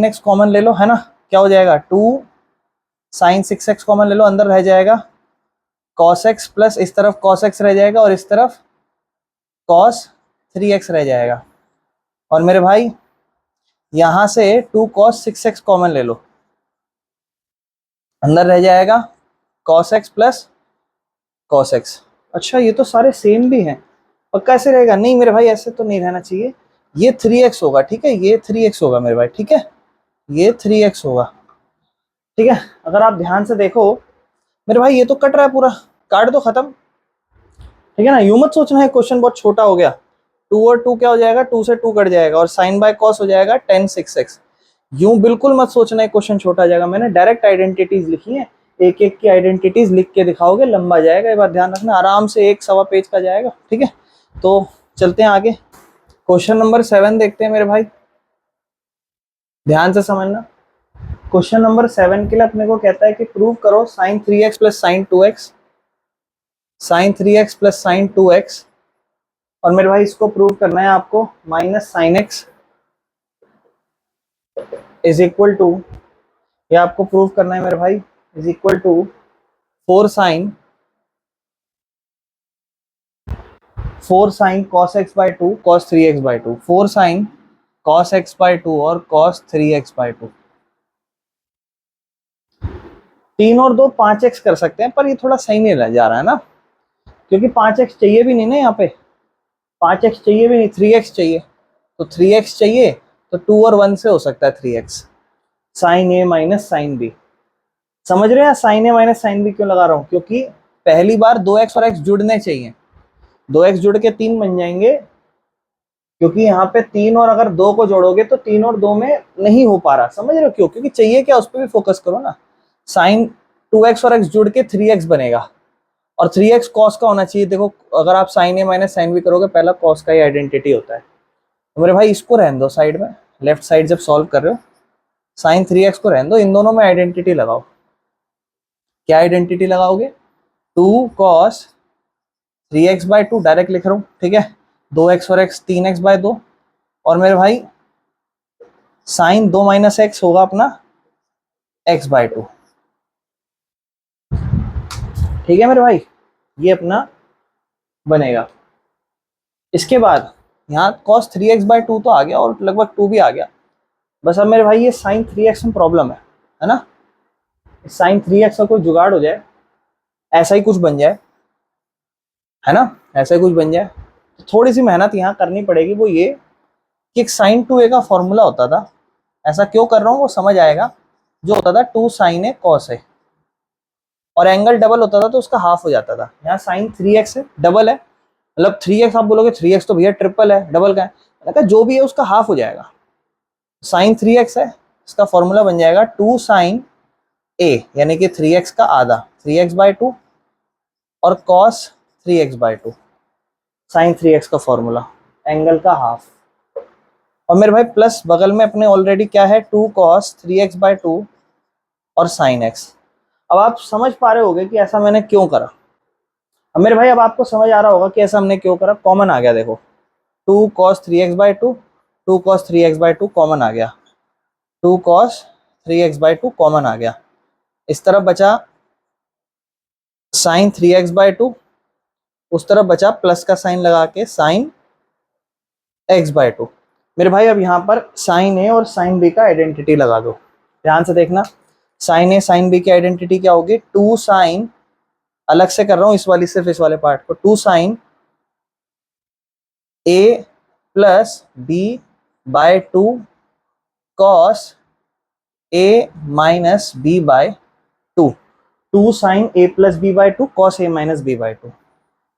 x कॉमन ले लो, है ना, क्या हो जाएगा 2 sin 6x कॉमन ले लो, अंदर रह जाएगा cos x, प्लस इस तरफ cos x रह जाएगा और इस तरफ cos 3x रह जाएगा। और मेरे भाई यहां से 2 cos 6x कॉमन ले लो, अंदर रह जाएगा cos x plus cos x। अच्छा ये तो सारे सेम भी हैं, और कैसे रहेगा, नहीं मेरे भाई ऐसे तो नहीं रहना चाहिए, ये 3x होगा, ठीक है, ये 3x होगा मेरे भाई, ठीक है, ये 3x होगा, ठीक है। अगर आप ध्यान से देखो मेरे भाई ये तो कट रहा है पूरा, काट दो खत्म, ठीक है ना। यूं मत सोचना है क्वेश्चन बहुत छोटा हो गया, 2 और 2 क्या हो जाएगा, 2 से 2 कट जाएगा और साइन बाय कॉस हो जाएगा tan 6x। यूं बिल्कुल मत सोचना है क्वेश्चन छोटा आ जाएगा, मैंने डायरेक्ट आइडेंटिटीज लिखी है, एक एक की आइडेंटिटीज लिख के दिखाओगे लंबा जाएगा, ये बात ध्यान रखना, आराम से 1 सवा पेज का जाएगा, ठीक है। तो चलते हैं आगे, क्वेश्चन नंबर 7 देखते हैं मेरे भाई, ध्यान से समझना। क्वेश्चन नंबर 7 के लिए अपने को कहता है कि प्रूव करो sine 3x plus sine 2x, sine 3x plus sine 2x, और मेरे भाई इसको प्रूव करना है आपको minus sine X is equal to, ये आपको प्रूव करना है मेरे भाई, is equal to 4 sine cos x by 2 cos 3x by 2, 4 sine cos x by 2 और cos 3x बाई 2। 3 और 2 5x कर सकते हैं, पर ये थोड़ा सही नहीं रह जा रहा है ना, क्योंकि 5x चाहिए भी नहीं ना, यहाँ पे 5x चाहिए भी नहीं, 3x चाहिए, तो 3x चाहिए तो 2 और 1 से हो सकता है 3x, sign A minus sine B. समझ रहे हैं sign A minus sine B क्यों लगा रहा हूँ, क्योंकि पहली बार 2x और x जुड़ने चाहिए, 2x जुड़ के 3 बन जाएंगे, क्योंकि यहाँ पे 3 और अगर 2 को जोड़ोगे तो 3 और 2 में नहीं हो पा रहा, समझ रहे हो क्यों, क्योंकि चाहिए क्या, उस पर भी फोकस करो ना। साइन 2x और x जुड़ के 3x बनेगा, और 3x cos का होना चाहिए। देखो अगर आप sign A minus sine B करोगे, पहला cos का ही आइडेंटिटी होता है। तो मेरे भाई इसको रहने दो साइड में, लेफ्ट साइड जब सॉल्व कर रहे हो साइन 3x को रहने दो, इन दोनों में आइडेंटिटी लगाओ। क्या आइडेंटिटी लगाओगे, 2 cos 3x बाई 2, डायरेक्ट लिख रहा हूँ, ठीक है, 2x और x 3x बाई 2, और मेरे भाई साइन 2 माइनस एक्स होगा अपना x बाई 2, ठीक है मेरे भाई, ये अपना बनेगा। इसके बाद यहाँ cos 3x बाई 2 तो आ गया और लगभग 2 भी आ गया, बस अब मेरे भाई ये साइन 3x में प्रॉब्लम है ना, साइन 3x का कोई जुगाड़ हो जाए, ऐसा ही कुछ बन जाए, है ना, ऐसा ही कुछ बन जाए, तो थोड़ी सी मेहनत यहाँ करनी पड़ेगी। वो ये कि एक साइन 2a का फॉर्मूला होता था, ऐसा क्यों कर रहा हूँ वो समझ आएगा, जो होता था 2 साइन ए कॉस ए, और एंगल डबल होता था तो उसका हाफ हो जाता था। यहाँ साइन 3x है, डबल है, मतलब 3x आप बोलोगे 3x तो भैया ट्रिपल है, डबल का है, मैंने कहा जो भी है उसका हाफ हो जाएगा। साइन 3x है, इसका फॉर्मूला बन जाएगा 2 साइन a यानी कि 3x का आधा 3x/2 और कॉस 3x/2, साइन 3x का फॉर्मूला, एंगल का हाफ। और मेरे भाई प्लस बगल में अपने ऑलरेडी क्या है 2 cos 3x/2 और साइन x। अब आप समझ पा रहे होगे कि ऐसा मैंने क्यों करा। अब मेरे भाई अब आपको समझ आ रहा होगा कि ऐसा हमने क्यों करा। कॉमन आ गया, देखो 2 cos 3x/2, 2 cos 3x/2 common आ गया, 2 cos 3x/2 कॉमन आ गया। इस तरफ बचा साइन 3x/2, उस तरफ बचा प्लस का साइन लगा के साइन x/2। मेरे भाई अब यहाँ पर साइन ए और साइन बी का आइडेंटिटी लगा दो, ध्यान से देखना। साइन ए साइन बी की आइडेंटिटी क्या होगी, 2 साइन, अलग से कर रहा हूँ इस वाली, सिर्फ इस वाले पार्ट को, 2 sign A plus B bye 2 cos A minus B bye 2, 2 sign A plus B bye 2 cos A minus B bye 2,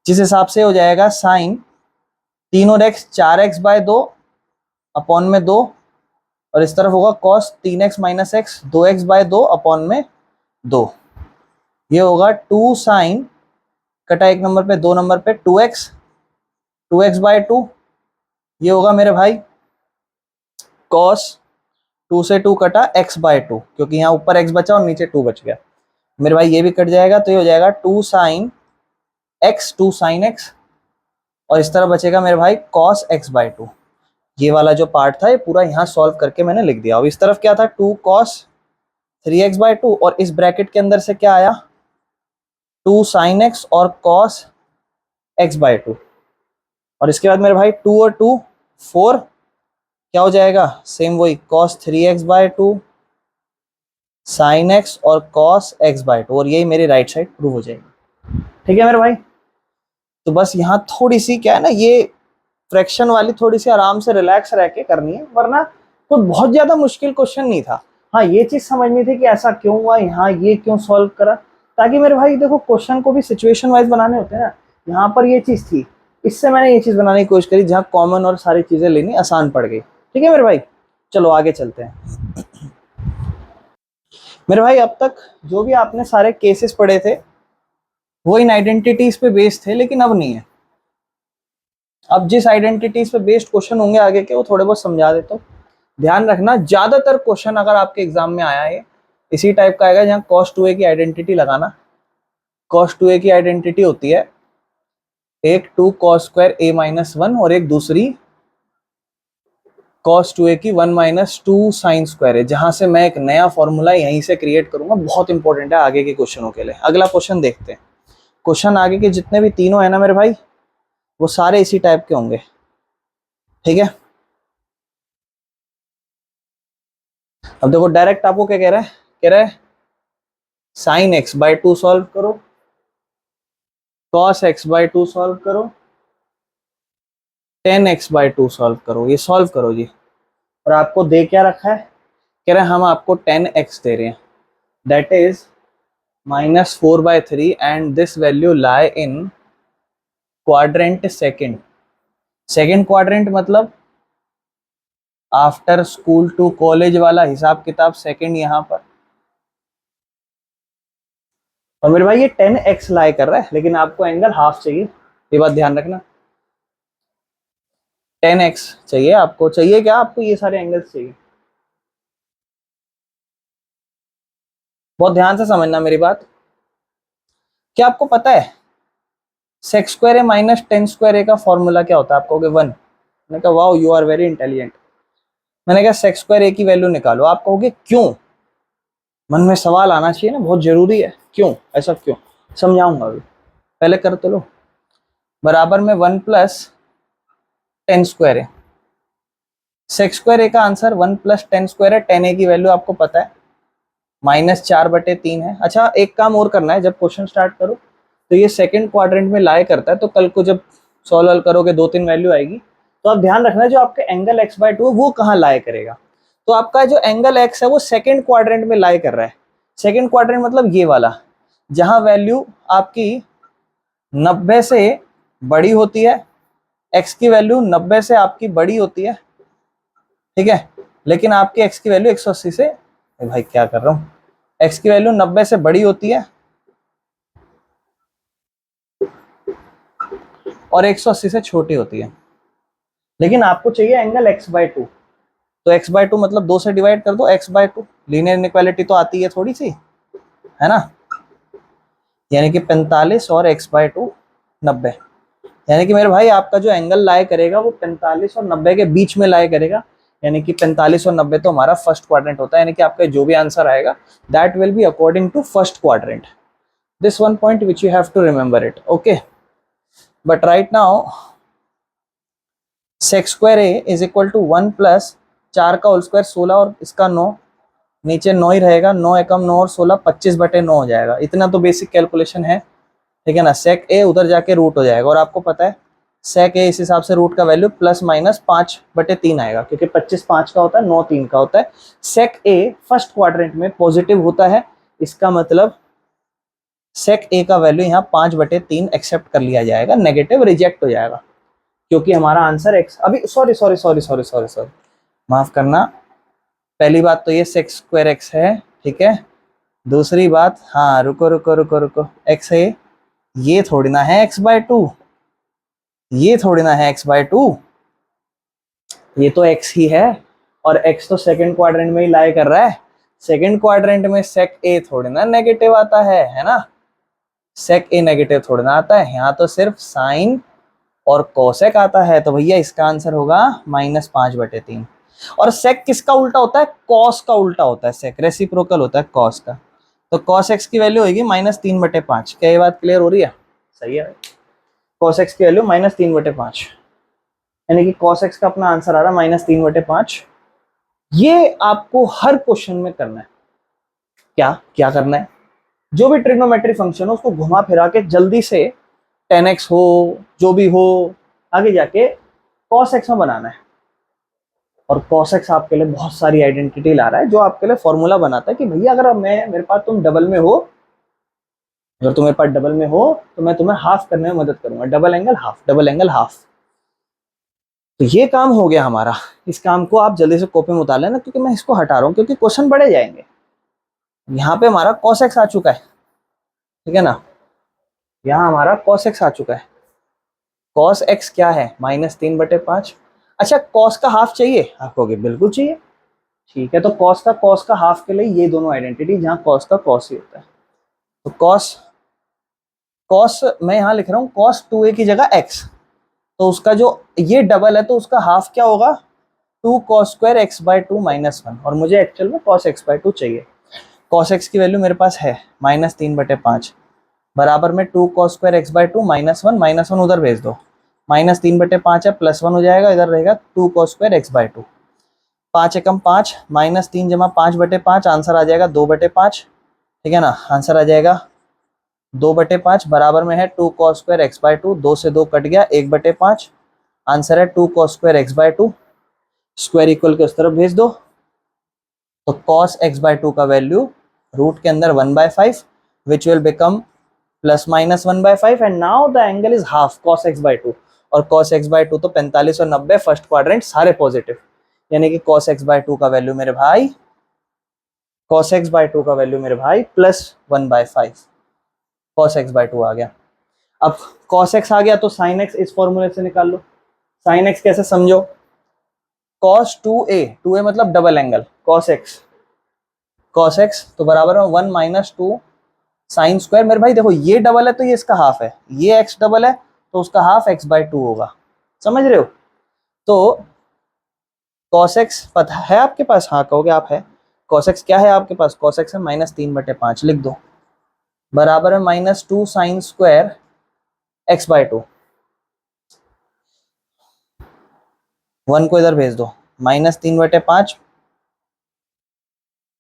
जिस हिसाब से हो जाएगा साइन 3 और x 4x बाय 2 अपॉन में 2, और इस तरफ होगा cos 3x minus X 2x by 2 upon में 2। ये होगा 2 साइन कटा 1 नंबर पे 2 नंबर पे 2x बाय 2। ये होगा मेरे भाई कॉस 2 से 2 कटा x बाय 2, क्योंकि यहाँ ऊपर x बचा और नीचे 2 बच गया। मेरे भाई ये भी कट जाएगा तो ये हो जाएगा 2 साइन x, और इस तरह बचेगा मेरे भाई कॉस x बाय 2। ये वाला जो पार्ट था ये पूरा यहाँ सॉल्व करके मैंने लिख दिया। अब इस तरफ क्या था 2 cos 3x/2, और इस ब्रैकेट के अंदर से क्या आया 2 sin x और cos x/2, और इसके बाद मेरे भाई 2 और 2 4, क्या हो जाएगा सेम वही cos 3x/2 sin x और cos x/2, और यही मेरी राइट साइड प्रूव हो जाएगी। ठीक है मेरे भाई, तो बस यहाँ थोड़ी सी क्या है ना, ये फ्रैक्शन वाली थोड़ी सी आराम से रिलैक्स रह के करनी है, वरना कोई बहुत ज्यादा मुश्किल क्वेश्चन नहीं था। हाँ ये चीज समझनी थी कि ऐसा क्यों हुआ, यहाँ ये क्यों सॉल्व करा, ताकि मेरे भाई देखो क्वेश्चन को भी सिचुएशन वाइज बनाने होते हैं ना। यहाँ पर ये चीज थी, इससे मैंने ये चीज बनाने की कोशिश करी जहाँ कॉमन और सारी चीजें लेनी आसान पड़ गई। ठीक है मेरे भाई, चलो आगे चलते हैं। मेरे भाई अब तक जो भी आपने सारे केसेस पढ़े थे वो इन आइडेंटिटीज पे बेस्ड थे, लेकिन अब नहीं है। अब जिस आइडेंटिटीज पे बेस्ड क्वेश्चन होंगे आगे के वो थोड़े बहुत समझा देता हूँ। ध्यान रखना ज्यादातर क्वेश्चन अगर आपके एग्जाम में आया है इसी टाइप का आएगा, जहाँ cos 2a की आइडेंटिटी लगाना। cos 2a की आइडेंटिटी होती है एक 2 cos स्क्वायर a माइनस 1 और एक दूसरी cos 2a की 1 माइनस 2 साइन स्क्वायर है, जहां से मैं एक नया फॉर्मूला यहीं से क्रिएट करूंगा। बहुत इंपॉर्टेंट है आगे के क्वेश्चनों के लिए। अगला क्वेश्चन देखते हैं। क्वेश्चन आगे के जितने भी तीनों है ना मेरे भाई वो सारे इसी टाइप के होंगे। ठीक है, अब देखो डायरेक्ट आपको क्या कह रहा है साइन एक्स बाय 2 सॉल्व करो, कॉस एक्स बाय 2 सॉल्व करो, टेन एक्स बाय 2 सॉल्व करो। ये सॉल्व करो जी, और आपको दे क्या रखा है, कह रहे हैं हम आपको 10x दे रहे हैं, that is -4/3 and this value lie in quadrant second. Second quadrant मतलब आफ्टर स्कूल टू कॉलेज वाला हिसाब किताब, सेकंड यहाँ पर। और मेरे भाई ये 10x लाई कर रहा है, लेकिन आपको एंगल हाफ चाहिए, ये बात ध्यान रखना। 10x चाहिए आपको, चाहिए क्या आपको, ये सारे एंगल्स चाहिए। बहुत ध्यान से समझना मेरी बात। क्या आपको पता है सेक्स स्क्वायर ए माइनस 10 स्क्वायर ए का फॉर्मूला क्या होता है? आप कहोगे 1। मैंने कहा wow you are very intelligent. मैंने कहा सेक्स स्क्वायर ए की वैल्यू निकालो। आप कहोगे क्यों? मन में सवाल आना चाहिए ना, बहुत जरूरी है। क्यों, ऐसा क्यों, समझाऊंगा अभी, पहले कर तो लो। बराबर में 1 प्लस 10 स्क्वायर है। सेक्स स्क्वायर ए का आंसर 1 प्लस 10 स्क्वायर है। 10 ए की वैल्यू आपको पता है -4/3 है। अच्छा एक काम और करना है, जब क्वेश्चन स्टार्ट करो तो ये सेकंड क्वाड्रेंट में लाई करता है, तो कल को जब सॉल्व करोगे 2-3 वैल्यू आएगी तो आप ध्यान रखना जो आपके एंगल x/2 है वो कहाँ लाई करेगा। तो आपका जो एंगल x है वो सेकंड क्वाड्रेंट में लाई कर रहा है। सेकंड क्वाड्रेंट मतलब ये वाला, जहां वैल्यू आपकी 90 से बड़ी होती है, x की वैल्यू 90 से आपकी बड़ी होती है, ठीक है, लेकिन आपकी x की वैल्यू 180 से, भाई क्या कर रहा हूँ, x की वैल्यू 90 से बड़ी होती है और 180 से छोटी होती है, लेकिन आपको चाहिए एंगल x/2। तो x/2 मतलब 2 से डिवाइड कर दो, x/2, लीनियर इनइक्वालिटी तो आती है थोड़ी सी, है ना, यानी कि 45 और x/2 90, यानी कि मेरे भाई आपका जो एंगल लाए करेगा वो 45 और 90 के बीच में लाए करेगा, यानी कि 45 और 90 तो हमारा फर्स्ट क्वाड्रेंट होता है, यानी कि आपका जो भी आंसर आएगा that will be according to first quadrant. This one point which you have to remember it, okay. But right now sec square A is equal to 1 plus 4 का होल स्क्वायर 16 और इसका 9, नीचे 9 ही रहेगा, 9 एकम 9 और 16 25/9 हो जाएगा। इतना तो बेसिक कैलकुलेशन है, ठीक है ना। सेक ए उधर जाके रूट हो जाएगा, और आपको पता है सेक ए इस हिसाब से रूट का वैल्यू प्लस माइनस 5/3 आएगा, क्योंकि 25 5 का होता है, 9 3 का होता है। सेक ए फर्स्ट क्वाड्रेंट में पॉजिटिव होता है, इसका मतलब सेक ए का वैल्यू यहाँ 5/3 एक्सेप्ट कर लिया जाएगा, नेगेटिव रिजेक्ट हो जाएगा, क्योंकि हमारा आंसर एक्स, अभी sorry sorry sorry sorry sorry sorry माफ करना, पहली बात तो ये सेक्स स्क्वायर एक्स है, ठीक है। दूसरी बात, हाँ रुको रुको रुको रुको, एक्स है ये थोड़ी ना है x/2, ये थोड़ी ना है x/2, ये तो x ही है, और x तो सेकंड क्वाड्रेंट में ही लाई कर रहा है। सेकंड क्वाड्रेंट में सेक ए थोड़ी ना नेगेटिव आता है ना, सेक ए नेगेटिव थोड़ी ना आता है, यहाँ तो सिर्फ साइन और कोसेक आता है। तो भैया इसका आंसर होगा -5/3। और सेक किसका उल्टा होता है, कॉस का उल्टा होता है, सेक रेसिप्रोकल होता है कॉस का। तो कॉस एक्स की वैल्यू होगी -3/5। क्या ये बात क्लियर हो रही है? सही है, कॉस एक्स की वैल्यू -3/5, यानी कि कॉस एक्स का अपना आंसर आ रहा है -3/5। ये आपको हर क्वेश्चन में करना है। क्या क्या करना है, जो भी ट्रिग्नोमेट्री फंक्शन हो उसको घुमा फिरा के जल्दी से 10x हो, जो भी हो, आगे जाके कॉस एक्स में बनाना है। और कॉस एक्स आपके लिए बहुत सारी आइडेंटिटी ला रहा है, जो आपके लिए फॉर्मूला बनाता है कि भैया अगर मेरे पास तुम डबल में हो, अगर तुम्हारे पास डबल में हो तो मैं तुम्हें हाफ करने में मदद करूंगा, double angle half, double angle half. तो ये काम हो गया हमारा, इस काम को आप जल्दी से कॉपी में उतार लेना, क्योंकि मैं इसको हटा रहा हूँ क्योंकि क्वेश्चन बढ़े जाएंगे। यहाँ पे हमारा cos x आ चुका है, ठीक है ना, यहाँ हमारा cos x आ चुका है। cos x क्या है, -3/5। अच्छा cos का हाफ चाहिए, आप कहोगे बिल्कुल चाहिए, ठीक है। तो cos का हाफ के लिए ये दोनों आइडेंटिटी, जहाँ cos का cos ही होता है, तो cos मैं यहाँ लिख रहा हूँ cos 2a की जगह x, तो उसका जो ये डबल है तो उसका हाफ क्या होगा, 2 cos स्क्वायर x/2 -1, और मुझे एक्चुअल में cos x/2 चाहिए। cos x की वैल्यू मेरे पास है -3/5, बराबर में 2 cos स्क्वायर x/2 -1 उधर भेज दो, -3/5 है, +1 हो जाएगा, इधर रहेगा 2 cos स्क्वायर x/2, 5 एकम 5, -3 जमा 5/5, आंसर आ जाएगा 2/5, ठीक है ना, आंसर आ जाएगा 2/5, बराबर में है 2 cos स्क्वायर x/2, 2 से 2 कट गया, 1/5, आंसर है 2 cos square x/2, square equal के उस तरफ भेज दो, तो cos x/2 का वैल्यू रूट के अंदर 1/5 which will become +-1/5, and now the angle is half cos x/2, और cos x/2 तो 45 और 90 फर्स्ट क्वाड्रेंट सारे पॉजिटिव, यानी कि cos x/2 का वैल्यू मेरे भाई, cos x/2 का वैल्यू मेरे भाई +1/5, cos x/2 आ गया। अब cos x आ गया तो sin x इस फॉर्मूले से निकाल लो। sin x कैसे समझो, cos 2a, 2a मतलब डबल एंगल, cos x तो बराबर में 1 - 2 साइन स्क्वायर। मेरे भाई देखो ये डबल है तो ये इसका हाफ है, ये x डबल है तो उसका हाफ x/2 होगा, समझ रहे हो। तो cos x पता है आपके पास, हाँ कहोगे आप है, cos x क्या है आपके पास, cos x है -3/5, लिख दो, बराबर में -2 साइन स्क्वायर x/2, 1 को इधर भेज दो, -3/5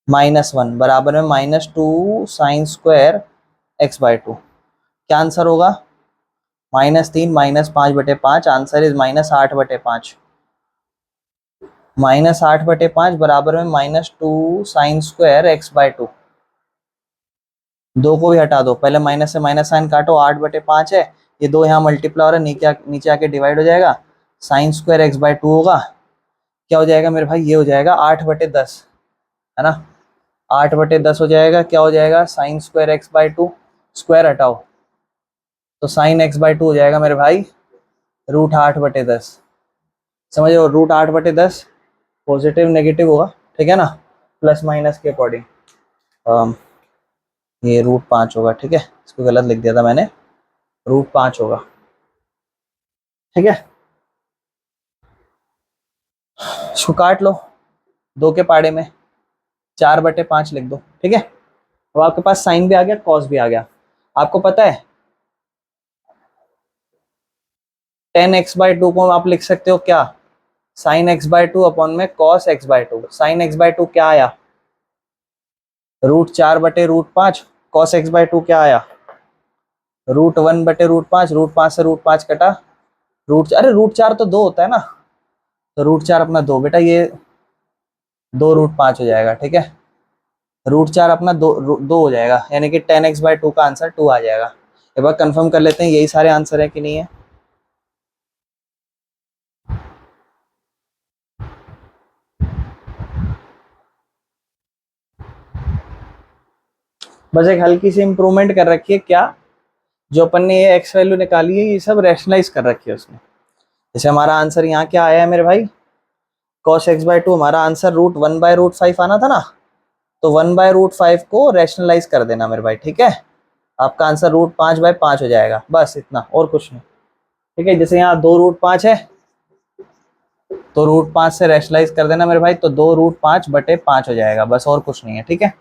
-1 बराबर में -2 साइन स्क्वायर x/2, क्या आंसर होगा, -3 -5/5, आंसर इज -8/5, -8/5 बराबर में -2 साइन स्क्वायर x/2, दो को भी हटा दो, पहले माइनस से माइनस साइन काटो, 8/5 है, ये दो यहाँ मल्टीप्लाई हो रहा है, नीचे आके डिवाइड हो जाएगा, साइन स्क्वायर x/2 होगा, क्या हो जाएगा मेरे भाई, ये हो जाएगा 8/10, है ना, 8/10 हो जाएगा, क्या हो जाएगा, साइन स्क्वायर x/2, स्क्वायर हटाओ तो साइन x/2 हो जाएगा मेरे भाई √8/10, समझ लो, √8/10 पॉजिटिव नेगेटिव होगा, ठीक है ना, प्लस माइनस के अकॉर्डिंग, ये √5 होगा, ठीक है, इसको गलत लिख दिया था मैंने, √5 होगा, ठीक है, इसको काट लो दो के पाड़े में, 4/5 लिख दो, ठीक है। अब आपके पास साइन भी आ गया, कॉस भी आ गया, आपको पता है 10x/2 को आप लिख सकते हो क्या, साइन x/2 अपॉन में कॉस x/2, साइन x/2 क्या आया, √4/√5, कॉस x/2 क्या आया, √1/√5, √5 से √5 कटा, √4 तो 2 होता है ना, तो √4 अपना 2, बेटा ये 2√5 हो जाएगा, ठीक है, √4 अपना 2 हो जाएगा, यानी कि 10x/2 का आंसर 2 आ जाएगा। एक बार कंफर्म कर लेते हैं यही सारे आंसर है कि नहीं है। बस एक हल्की सी इंप्रूवमेंट कर रखी है, क्या, जो अपन ने ये एक्स वैल्यू निकाली है ये सब रैशनलाइज कर रखी है उसने, जैसे हमारा आंसर यहाँ क्या आया है मेरे भाई, cos x/2, हमारा आंसर √1/√5 आना था ना, तो 1/√5 को रैशनलाइज कर देना मेरे भाई, ठीक है, आपका आंसर √5/5 हो जाएगा, बस इतना और कुछ नहीं, ठीक है, जैसे यहाँ 2√5 है तो √5 से रैशनलाइज कर देना मेरे भाई, तो 2√5/5 हो जाएगा, बस और कुछ नहीं है, ठीक है,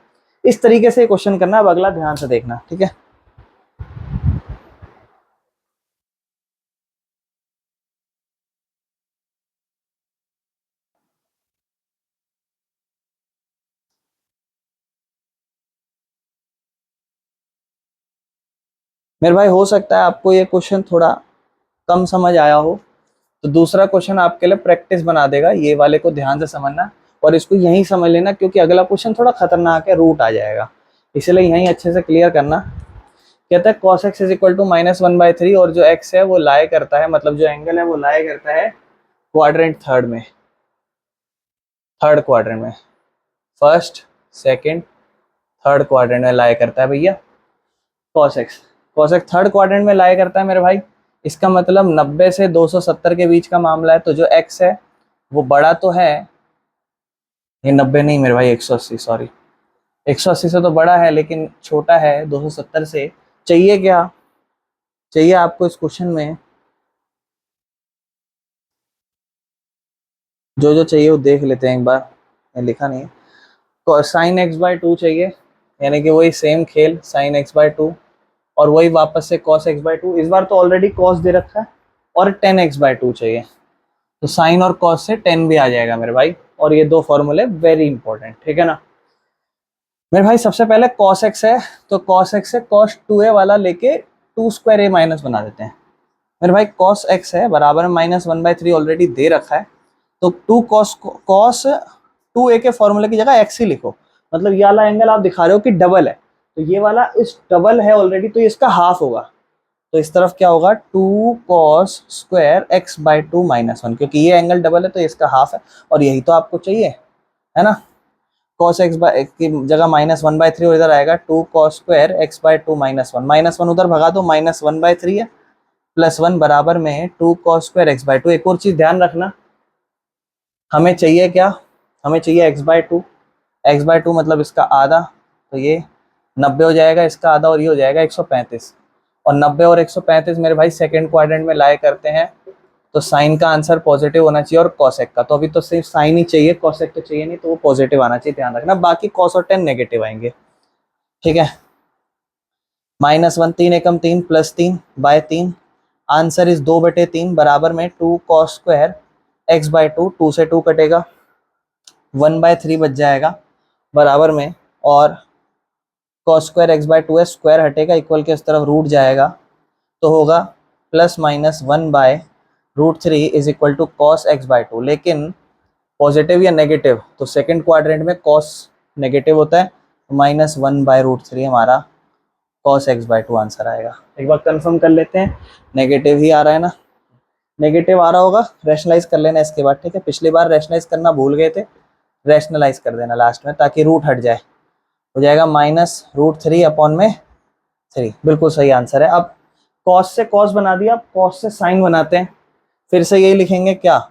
इस तरीके से क्वेश्चन करना, अब अगला ध्यान से देखना, ठीक है। मेरे भाई हो सकता है आपको ये क्वेश्चन थोड़ा कम समझ आया हो, तो दूसरा क्वेश्चन आपके लिए प्रैक्टिस बना देगा, ये वाले को ध्यान से समझना और इसको यहीं समझ लेना, क्योंकि अगला क्वेश्चन थोड़ा खतरनाक है, रूट आ जाएगा, इसलिए यहीं अच्छे से क्लियर करना। कहता है cos x = -1/3, और जो x है वो लाई करता है, मतलब जो एंगल है वो लाई करता है क्वाड्रेंट थर्ड में, थर्ड क्वाड्रेंट में, फर्स्ट सेकंड थर्ड क्वाड्रेंट में लाई करता है भैया cos x, थर्ड क्वाड्रेंट में लाई करता है मेरे भाई, इसका मतलब 90 से 270 के बीच का मामला है, तो जो x है वो बड़ा तो है, ये 90 नहीं मेरे भाई 180, सॉरी 180 से तो बड़ा है लेकिन छोटा है 270 से, चाहिए क्या, चाहिए आपको इस क्वेश्चन में जो जो चाहिए वो देख लेते हैं एक बार, मैं लिखा नहीं है, तो साइन x/2 चाहिए, यानी कि वही सेम खेल साइन x/2, और वही वापस से cos x/2, इस बार तो ऑलरेडी cos दे रखा है, और 10x/2 चाहिए, तो साइन और cos से 10 भी आ जाएगा मेरे भाई, और ये दो फॉर्मूले वेरी इंपॉर्टेंट, ठीक है ना। मेरे भाई सबसे पहले cos x है, तो cos x से cos 2a वाला लेके 2² a माइनस बना देते हैं, मेरे भाई cos x है बराबर में -1/3 ऑलरेडी दे रखा है, तो 2 cos 2a के फॉर्मूले की जगह x ही लिखो, मतलब ये वाला एंगल आप दिखा रहे हो कि डबल है, तो ये वाला इस डबल है ऑलरेडी, तो ये इसका हाफ होगा, तो इस तरफ क्या होगा 2 cos स्क्वायर x/2 -1, क्योंकि ये एंगल डबल है तो ये इसका हाफ है, और यही तो आपको चाहिए, है ना, cos x की जगह -1/3, और इधर आएगा 2 cos स्क्वायर x/2 -1, -1 उधर भगा दो, -1/3 है, +1 बराबर में 2 cos स्क्वायर x/2। एक और चीज ध्यान रखना, हमें चाहिए क्या, हमें चाहिए x/2, x/2 मतलब इसका आधा, तो ये 90 हो जाएगा इसका आधा, और ये हो जाएगा 135, और 90 और 135 मेरे भाई सेकंड क्वाड्रेंट में लाए करते हैं, तो साइन का आंसर पॉजिटिव होना चाहिए, और कॉसेक का, तो अभी तो सिर्फ साइन ही चाहिए, कॉसेक तो चाहिए नहीं, तो वो पॉजिटिव आना चाहिए, ध्यान रखना, बाकी कॉस और टेन नेगेटिव आएंगे, ठीक है। -1 3 एकम 3 +3 बाय 3, आंसर इज 2/3 बराबर में 2 cos स्क्वायर x/2, 2 से 2 कटेगा, 1/3 बच जाएगा बराबर में, और cos स्क्वायर x/2 है, स्क्वायर हटेगा, इक्वल के इस तरफ रूट जाएगा, तो होगा +-1/√3 is equal to cos x/2, लेकिन पॉजिटिव या नेगेटिव, तो सेकंड क्वाड्रेंट में cos नेगेटिव होता है, -1/√3 हमारा cos x बाय 2 आंसर आएगा। एक बार कंफर्म कर लेते हैं, नेगेटिव ही आ रहा है ना, नेगेटिव आ रहा होगा, रैशनलाइज कर लेना इसके बाद, ठीक है। पिछली बार रैशनलाइज करना भूल गए थे, रैशनलाइज कर देना लास्ट में ताकि रूट हट जाए, हो जाएगा -√3 अपॉन में 3, बिल्कुल सही आंसर है। अब cos से cos बना दिया, अब cos से sin बनाते हैं, फिर से यही लिखेंगे क्या,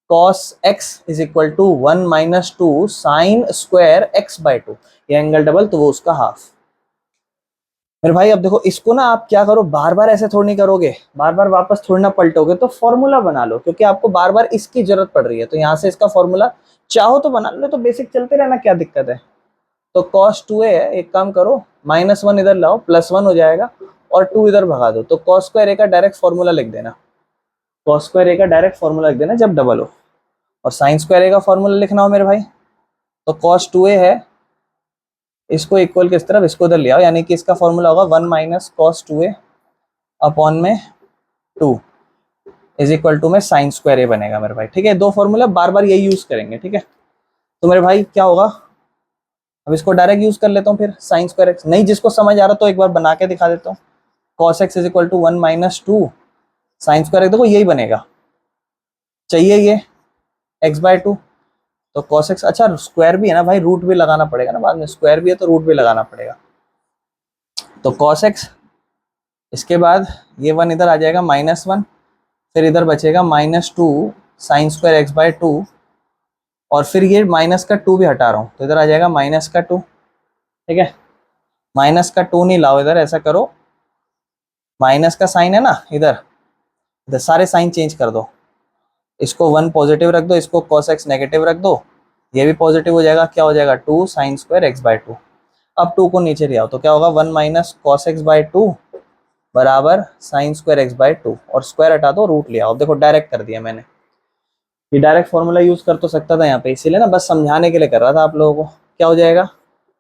cos x is equal to 1 minus 2 sine square x by 2, ये एंगल डबल तो वो उसका हाफ। मेरे भाई अब देखो इसको ना आप क्या करो, बार बार ऐसे थोड़ी नहीं करोगे, बार बार वापस थोड़ी ना पलटोगे, तो फॉर्मूला बना लो, क्योंकि आपको बार बार इसकी जरूरत पड़ रही है, तो यहाँ से इसका फॉर्मूला चाहो तो बना लो, तो बेसिक चलते रहना, क्या दिक्कत है। तो cos 2a है, एक काम करो -1 इधर लाओ, +1 हो जाएगा और 2 इधर भगा दो, तो cos स्क्वायर a का डायरेक्ट फॉर्मूला लिख देना, cos स्क्वायर a का डायरेक्ट फॉर्मूला लिख देना जब डबल हो। और sin स्क्वायर a का फॉर्मूला लिखना हो मेरे भाई, तो cos 2a है, इसको इक्वल किस तरफ, इसको इधर ले आओ, यानी कि इसका फॉर्मूला होगा 1 माइनस cos 2a अपॉन में 2 इज इक्वल टू में sin स्क्वायर a बनेगा मेरे भाई, ठीक है। दो फॉर्मूला बार बार यही यूज करेंगे, ठीक है। तो मेरे भाई क्या होगा, अब इसको डायरेक्ट यूज कर लेता हूँ फिर, sin स्क्वायर x, नहीं जिसको समझ आ रहा तो एक बार बना के दिखा देता हूँ, cos x is equal to 1 minus 2 sin square x, देखो यही बनेगा, चाहिए ये x बाय 2, तो cos x, अच्छा स्क्वायर भी है ना भाई, रूट भी लगाना पड़ेगा ना बाद में, स्क्वायर भी है तो रूट भी लगाना पड़ेगा, तो cos x, इसके बाद ये 1 इधर आ जाएगा -1, फिर इधर बचेगा -2 साइन स्क्वायर x बाय 2, और फिर ये माइनस का 2 भी हटा रहा हूँ, तो इधर आ जाएगा -2, ठीक है। -2 नहीं लाओ इधर, ऐसा करो, माइनस का साइन है ना इधर, इधर सारे साइन चेंज कर दो, इसको 1 पॉजिटिव रख दो, इसको cos x नेगेटिव रख दो, ये भी पॉजिटिव हो जाएगा, क्या हो जाएगा 2 साइन स्क्वायर x बाय 2। अब 2 को नीचे ले आओ, तो क्या होगा 1 माइनस cos x बाय 2 बराबर साइन स्क्वायर x बाय 2, और स्क्वायर हटा दो, रूट ले आओ। देखो डायरेक्ट कर दिया मैंने, ये डायरेक्ट फॉर्मूला यूज कर तो सकता था यहाँ पे, इसीलिए ना बस समझाने के लिए कर रहा था आप लोगों को। क्या हो जाएगा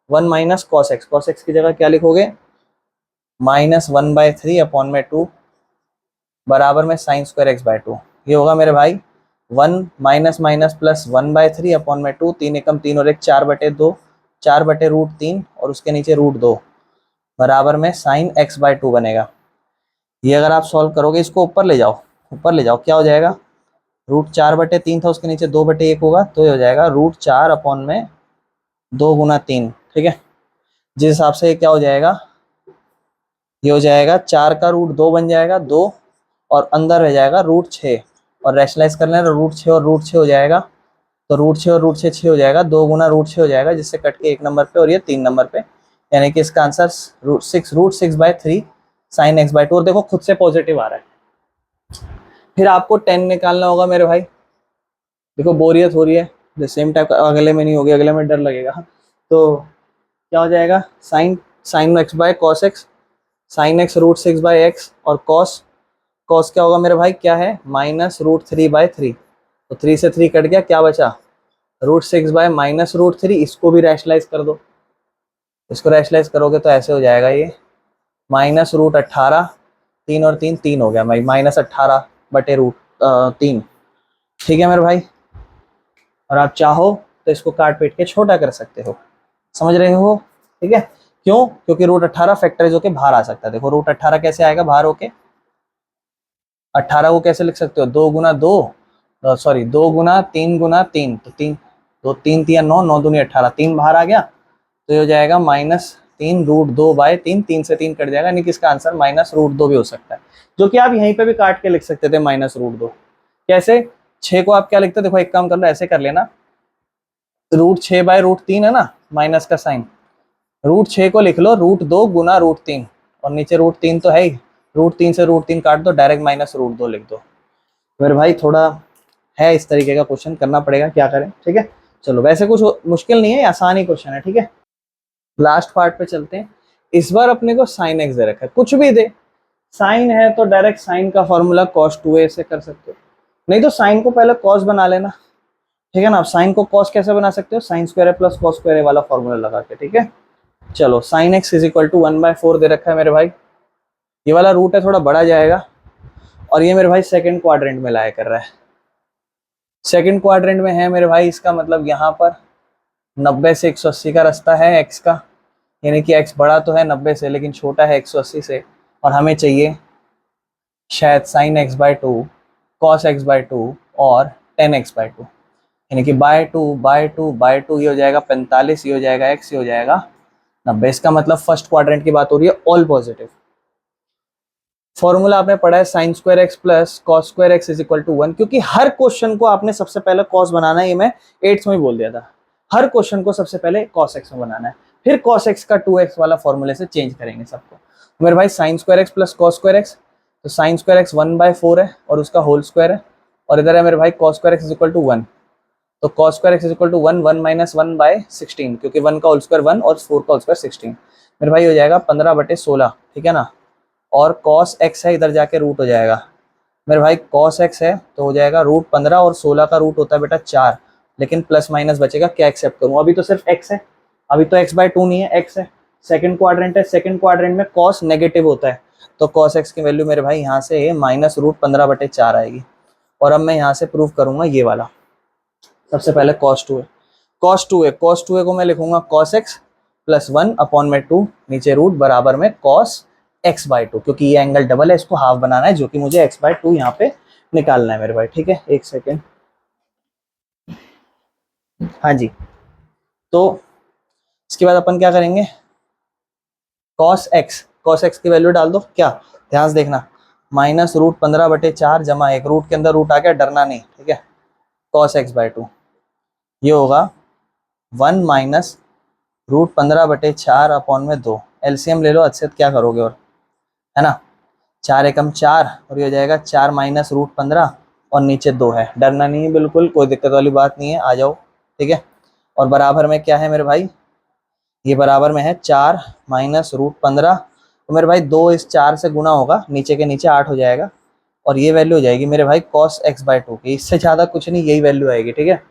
1 माइनस cos x की जगह क्या लिखोगे, -1/3 अपॉन में 2 बराबर में साइन स्क्वायर x बाय 2, ये होगा मेरे भाई 1 माइनस माइनस प्लस 1/3 अपॉन में 2, 3 एकम 3 और 1 4/2, 4/√3 और उसके नीचे √2 बराबर में साइन x बाय 2 बनेगा। ये अगर आप सॉल्व करोगे, इसको ऊपर ले जाओ, ऊपर ले जाओ, क्या हो जाएगा, √4/3 था, उसके नीचे 2/1 होगा, तो ये हो जाएगा √4 अपॉन में 2 गुना 3, ठीक है। जिस हिसाब से क्या हो जाएगा, ये हो जाएगा 4 का √2 बन जाएगा 2, और अंदर रह जाएगा √6, और रैशनलाइज कर लेना, √6 और √6 हो जाएगा, तो √6 और √6 6 हो जाएगा, 2 गुना √6 हो जाएगा, जिससे कट के 1 नंबर पे और ये 3 नंबर पे, यानी कि इसका आंसर √6 साइन x बाय 2, और देखो खुद से पॉजिटिव आ रहा है। फिर आपको 10 निकालना होगा मेरे भाई, देखो बोरियत हो रही है, द सेम टाइप अगले में नहीं होगी, अगले में डर लगेगा, तो क्या हो जाएगा sine x by cos x, sine x √6 by x, और कॉस क्या होगा मेरे भाई, क्या है -√3/3, तो 3 से 3 कट गया, क्या बचा √6 बाय -√3, इसको भी रैशनलाइज कर दो, इसको रैशनलाइज करोगे तो ऐसे हो जाएगा, ये -√18, 3 और 3 3 हो गया भाई, -18/√3, ठीक है मेरे भाई। और आप चाहो तो इसको काट पीट के छोटा कर सकते हो, समझ रहे हो, ठीक है। क्यों, क्योंकि √18 फैक्टराइज होके बाहर आ सकता है, देखो √18 कैसे आएगा बाहर होके, 18 को कैसे लिख सकते हो, 2 गुना 2, सॉरी 2 गुना 3 गुना 3, तो 3 2 3 3 9 9 दूनी 18, 3 बाहर आ गया, तो ये हो जाएगा -3√2/3, 3 से 3 कट जाएगा, यानी कि इसका आंसर -√2 भी हो सकता है, जो कि आप यहीं पे भी काट के लिख सकते थे -√2। कैसे, 6 को आप क्या लिखते, देखो एक काम कर लो, ऐसे कर लेना, √6/√3 है ना, माइनस का साइन, √6 को लिख लो √2 गुना √3, और नीचे √3 तो है ही, √3 से √3 काट दो, डायरेक्ट -√2 लिख दो। मेरे भाई थोड़ा है इस तरीके का क्वेश्चन, करना पड़ेगा, क्या करें, ठीक है। चलो वैसे कुछ मुश्किल नहीं है, आसान ही क्वेश्चन है, ठीक है। लास्ट पार्ट पे चलते हैं। इस बार अपने को साइन एक्स दे रखा है, कुछ भी दे, साइन है तो डायरेक्ट साइन का फॉर्मूला cos 2a से कर सकते हो, नहीं तो साइन को पहले cos बना लेना, ठीक है ना। आप साइन को cos कैसे बना सकते हो, sine square plus cos square वाला फॉर्मूला लगा के, ठीक है। चलो sine X is equal to 1/4 दे रखा है मेरे भाई, ये वाला रूट है थोड़ा बड़ा जाएगा, और ये मेरे भाई सेकंड क्वाड्रेंट में लाया कर रहा है, सेकंड क्वाड्रेंट में है मेरे भाई, इसका मतलब यहाँ पर 90 से 180 का रास्ता है एक्स का, यानी कि x बड़ा तो है 90 से लेकिन छोटा है 180 से, और हमें चाहिए शायद sine x by two, cos x bye two और टेन एक्स बाय टू, यानी कि by two by two by two, ये हो जाएगा 45, ये हो जाएगा x, ये हो जाएगा 90। इसका मतलब फर्स्ट क्वाड्रेंट की बात हो रही है, ऑल पॉजिटिव। फॉर्मूला आपने पढ़ा है sine square X plus cos square X is equal to 1, क्योंकि हर क्वेश्चन को आपने सबसे पहले कॉस बनाना है, ये मैं 8th में ही बोल दिया था। हर क्वेश्चन को सबसे पहले कॉस एक्स में बनाना है, फिर कॉस एक्स का 2x वाला फॉर्मूले से चेंज करेंगे सबको। तो मेरे भाई sign square X plus cos square x, तो साइन स्क्वायर एक्स 1/4 है और उसका होल स्क्वायर है, और इधर है मेरे भाई cos square X is equal to 1, तो cos square X is equal to 1, 1 minus 1/16, क्योंकि 1 का होल स्क्वायर 1 और 4 का होल स्क्वायर 16, मेरे भाई हो जाएगा 15/16, ठीक है ना। और cos x है, इधर जाके रूट हो जाएगा मेरे भाई, cos x है तो हो जाएगा रूट 15, और 16 का रूट होता है बेटा 4, लेकिन प्लस माइनस बचेगा, क्या एक्सेप्ट करूँ, अभी तो सिर्फ x है, अभी तो x/2 नहीं है, x है। सेकंड क्वाड्रेंट है, सेकंड क्वाड्रेंट में cos नेगेटिव होता है, तो cos x की वैल्यू मेरे भाई यहाँ से माइनस रूट 15/4 आएगी। और अब मैं यहाँ से प्रूव करूंगा ये वाला। सबसे पहले cos 2 है, cos 2 को मैं लिखूंगा cos x प्लस 1/2, नीचे रूट बराबर में cos x/2, क्योंकि ये एंगल डबल है, इसको हाफ बनाना है, जो कि मुझे x/2 यहाँ पे निकालना है मेरे भाई, ठीक है। एक सेकेंड, हाँ जी। तो इसके बाद अपन क्या करेंगे, cos x की वैल्यू डाल दो, क्या ध्यान से देखना, माइनस रूट 15/4 जमा 1, रूट के अंदर रूट आ गया, डरना नहीं, ठीक है। cos x/2 ये होगा 1 माइनस रूट 15/4 अपॉन में 2, एलसीएम ले लो, अच्छे क्या करोगे, और है ना, 4 एकम 4, और ये हो जाएगा 4 माइनस रूट 15, और नीचे 2 है, डरना नहीं है बिल्कुल, कोई दिक्कत वाली बात नहीं है, आ जाओ, ठीक है। और बराबर में क्या है मेरे भाई, ये बराबर में है 4 माइनस रूट 15, तो मेरे भाई 2 इस 4 से गुना होगा, नीचे के नीचे 8 हो जाएगा, और ये वैल्यू हो जाएगी मेरे भाई cos x/2 की, इससे ज़्यादा कुछ नहीं, यही वैल्यू आएगी, ठीक है।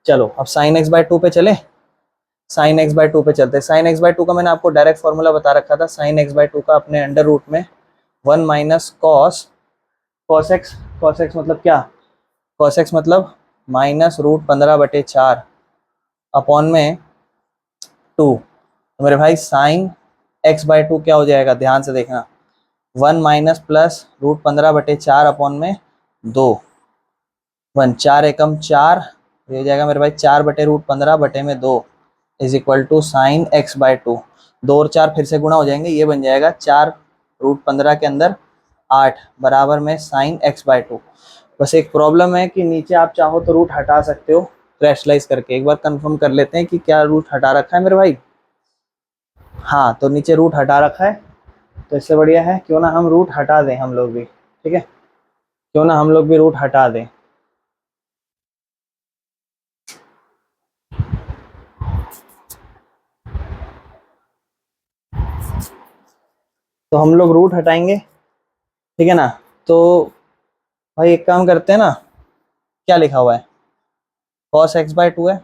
चलो अब sin x/2 पे चले, साइन x/2 पे चलते हैं। साइन x/2 का मैंने आपको डायरेक्ट फॉर्मूला बता रखा था, साइन x/2 का अपने अंडर रूट में 1 माइनस cos x मतलब क्या, cos x मतलब माइनस रूट 15/4 अपॉन में 2, तो मेरे भाई साइन x/2 क्या हो जाएगा, ध्यान से देखना, 1 माइनस प्लस रूट 15/4 अपॉन में 2, 1 4 एकम 4, ये हो जाएगा मेरे भाई 4/√15/2 is equal to sign x/2, 2 और 4 फिर से गुणा हो जाएंगे, ये बन जाएगा 4√15 के अंदर 8 बराबर में साइन x/2। बस एक प्रॉब्लम है कि नीचे आप चाहो तो रूट हटा सकते हो रैशनलाइज करके, एक बार कंफर्म कर लेते हैं कि क्या रूट हटा रखा है मेरे भाई, हाँ तो नीचे रूट हटा रखा है, तो इससे बढ़िया है क्यों ना हम रूट हटा दें हम लोग भी, ठीक है, क्यों ना हम लोग भी रूट हटा दें। तो हम लोग रूट हटाएंगे, ठीक है ना। तो भाई एक काम करते हैं ना, क्या लिखा हुआ है, cos x/2 है,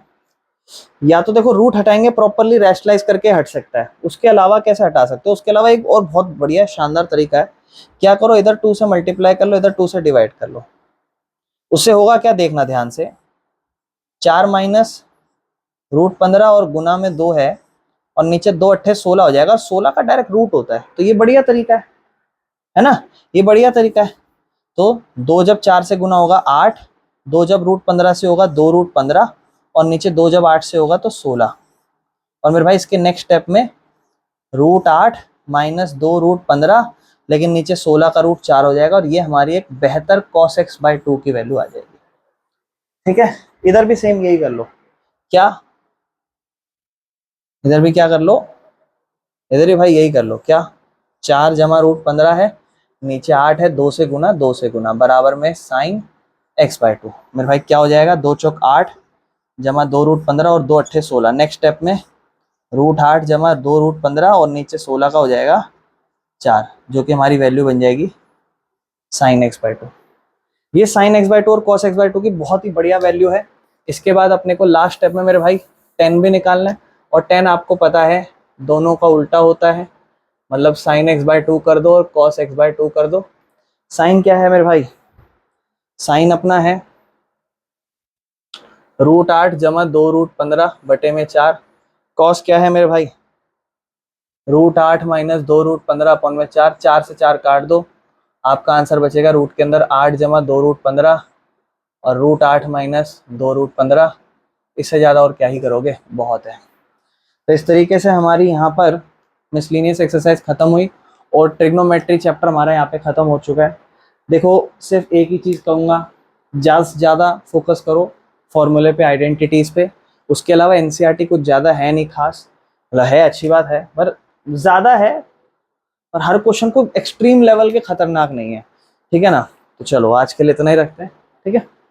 या तो देखो रूट हटाएंगे प्रॉपरली रैशनलाइज करके हट सकता है, उसके अलावा कैसे हटा सकते हो, उसके अलावा एक और बहुत बढ़िया शानदार तरीका है, क्या करो इधर 2 से मल्टीप्लाई कर लो, इधर 2 से डिवाइड कर लो, उससे होगा क्या देखना ध्यान से, 4 माइनस रूट 15 और गुना में 2 है, और नीचे 2 अट्ठे 16 हो जाएगा, 16 का डायरेक्ट रूट होता है, तो ये बढ़िया तरीका है ना, ये बढ़िया तरीका है। तो 2 जब 4 से गुना होगा 8, 2 जब रूट 15 से होगा 2√15, और नीचे 2 जब 8 से होगा तो 16, और मेरे भाई इसके नेक्स्ट स्टेप में √8 माइनस 2√15, लेकिन नीचे 16 का रूट 4 हो जाएगा, और ये हमारी एक बेहतर cos x/2 की वैल्यू आ जाएगी, ठीक है। इधर भी सेम यही कर लो, क्या इधर भी क्या कर लो, इधर भी भाई यही कर लो, क्या 4 जमा √15 है, नीचे 8 है, 2 से गुना बराबर में साइन x/2, मेरे भाई क्या हो जाएगा, 2 चौक 8 जमा 2√15 और 2 अट्ठे 16, नेक्स्ट स्टेप में √8 जमा 2√15 और नीचे 16 का हो जाएगा 4, जो कि हमारी वैल्यू बन जाएगी साइन x/2। ये साइन x/2 और cos x/2 की बहुत ही बढ़िया वैल्यू है। इसके बाद अपने को लास्ट स्टेप में मेरे भाई tan भी निकालना है, और tan आपको पता है दोनों का उल्टा होता है, मतलब साइन x/2 कर दो और cos x/2 कर दो। साइन क्या है मेरे भाई, साइन अपना है √8 जमा 2√15/4, कॉस क्या है मेरे भाई, रूट 8 माइनस 2 रूट 15 अपॉन में 4, 4 से 4 काट दो, आपका आंसर बचेगा रूट के अंदर 8 जमा 2 रूट 15 और रूट 8 माइनस 2 रूट 15। इससे ज़्यादा और क्या ही करोगे, बहुत है। तो इस तरीके से हमारी यहाँ पर मिसलिनियस एक्सरसाइज खत्म हुई और ट्रिग्नोमेट्री चैप्टर हमारा यहाँ पे ख़त्म हो चुका है। देखो सिर्फ एक ही चीज़ कहूँगा, ज़्यादा से ज़्यादा फोकस करो फॉर्मूले पे, आइडेंटिटीज़ पे। उसके अलावा एनसीईआरटी कुछ ज़्यादा है नहीं खास, मतलब है अच्छी बात है पर ज़्यादा है, और हर क्वेश्चन को एक्सट्रीम लेवल के खतरनाक नहीं है, ठीक है ना। तो चलो आज के लिए इतना ही रखते हैं, ठीक है।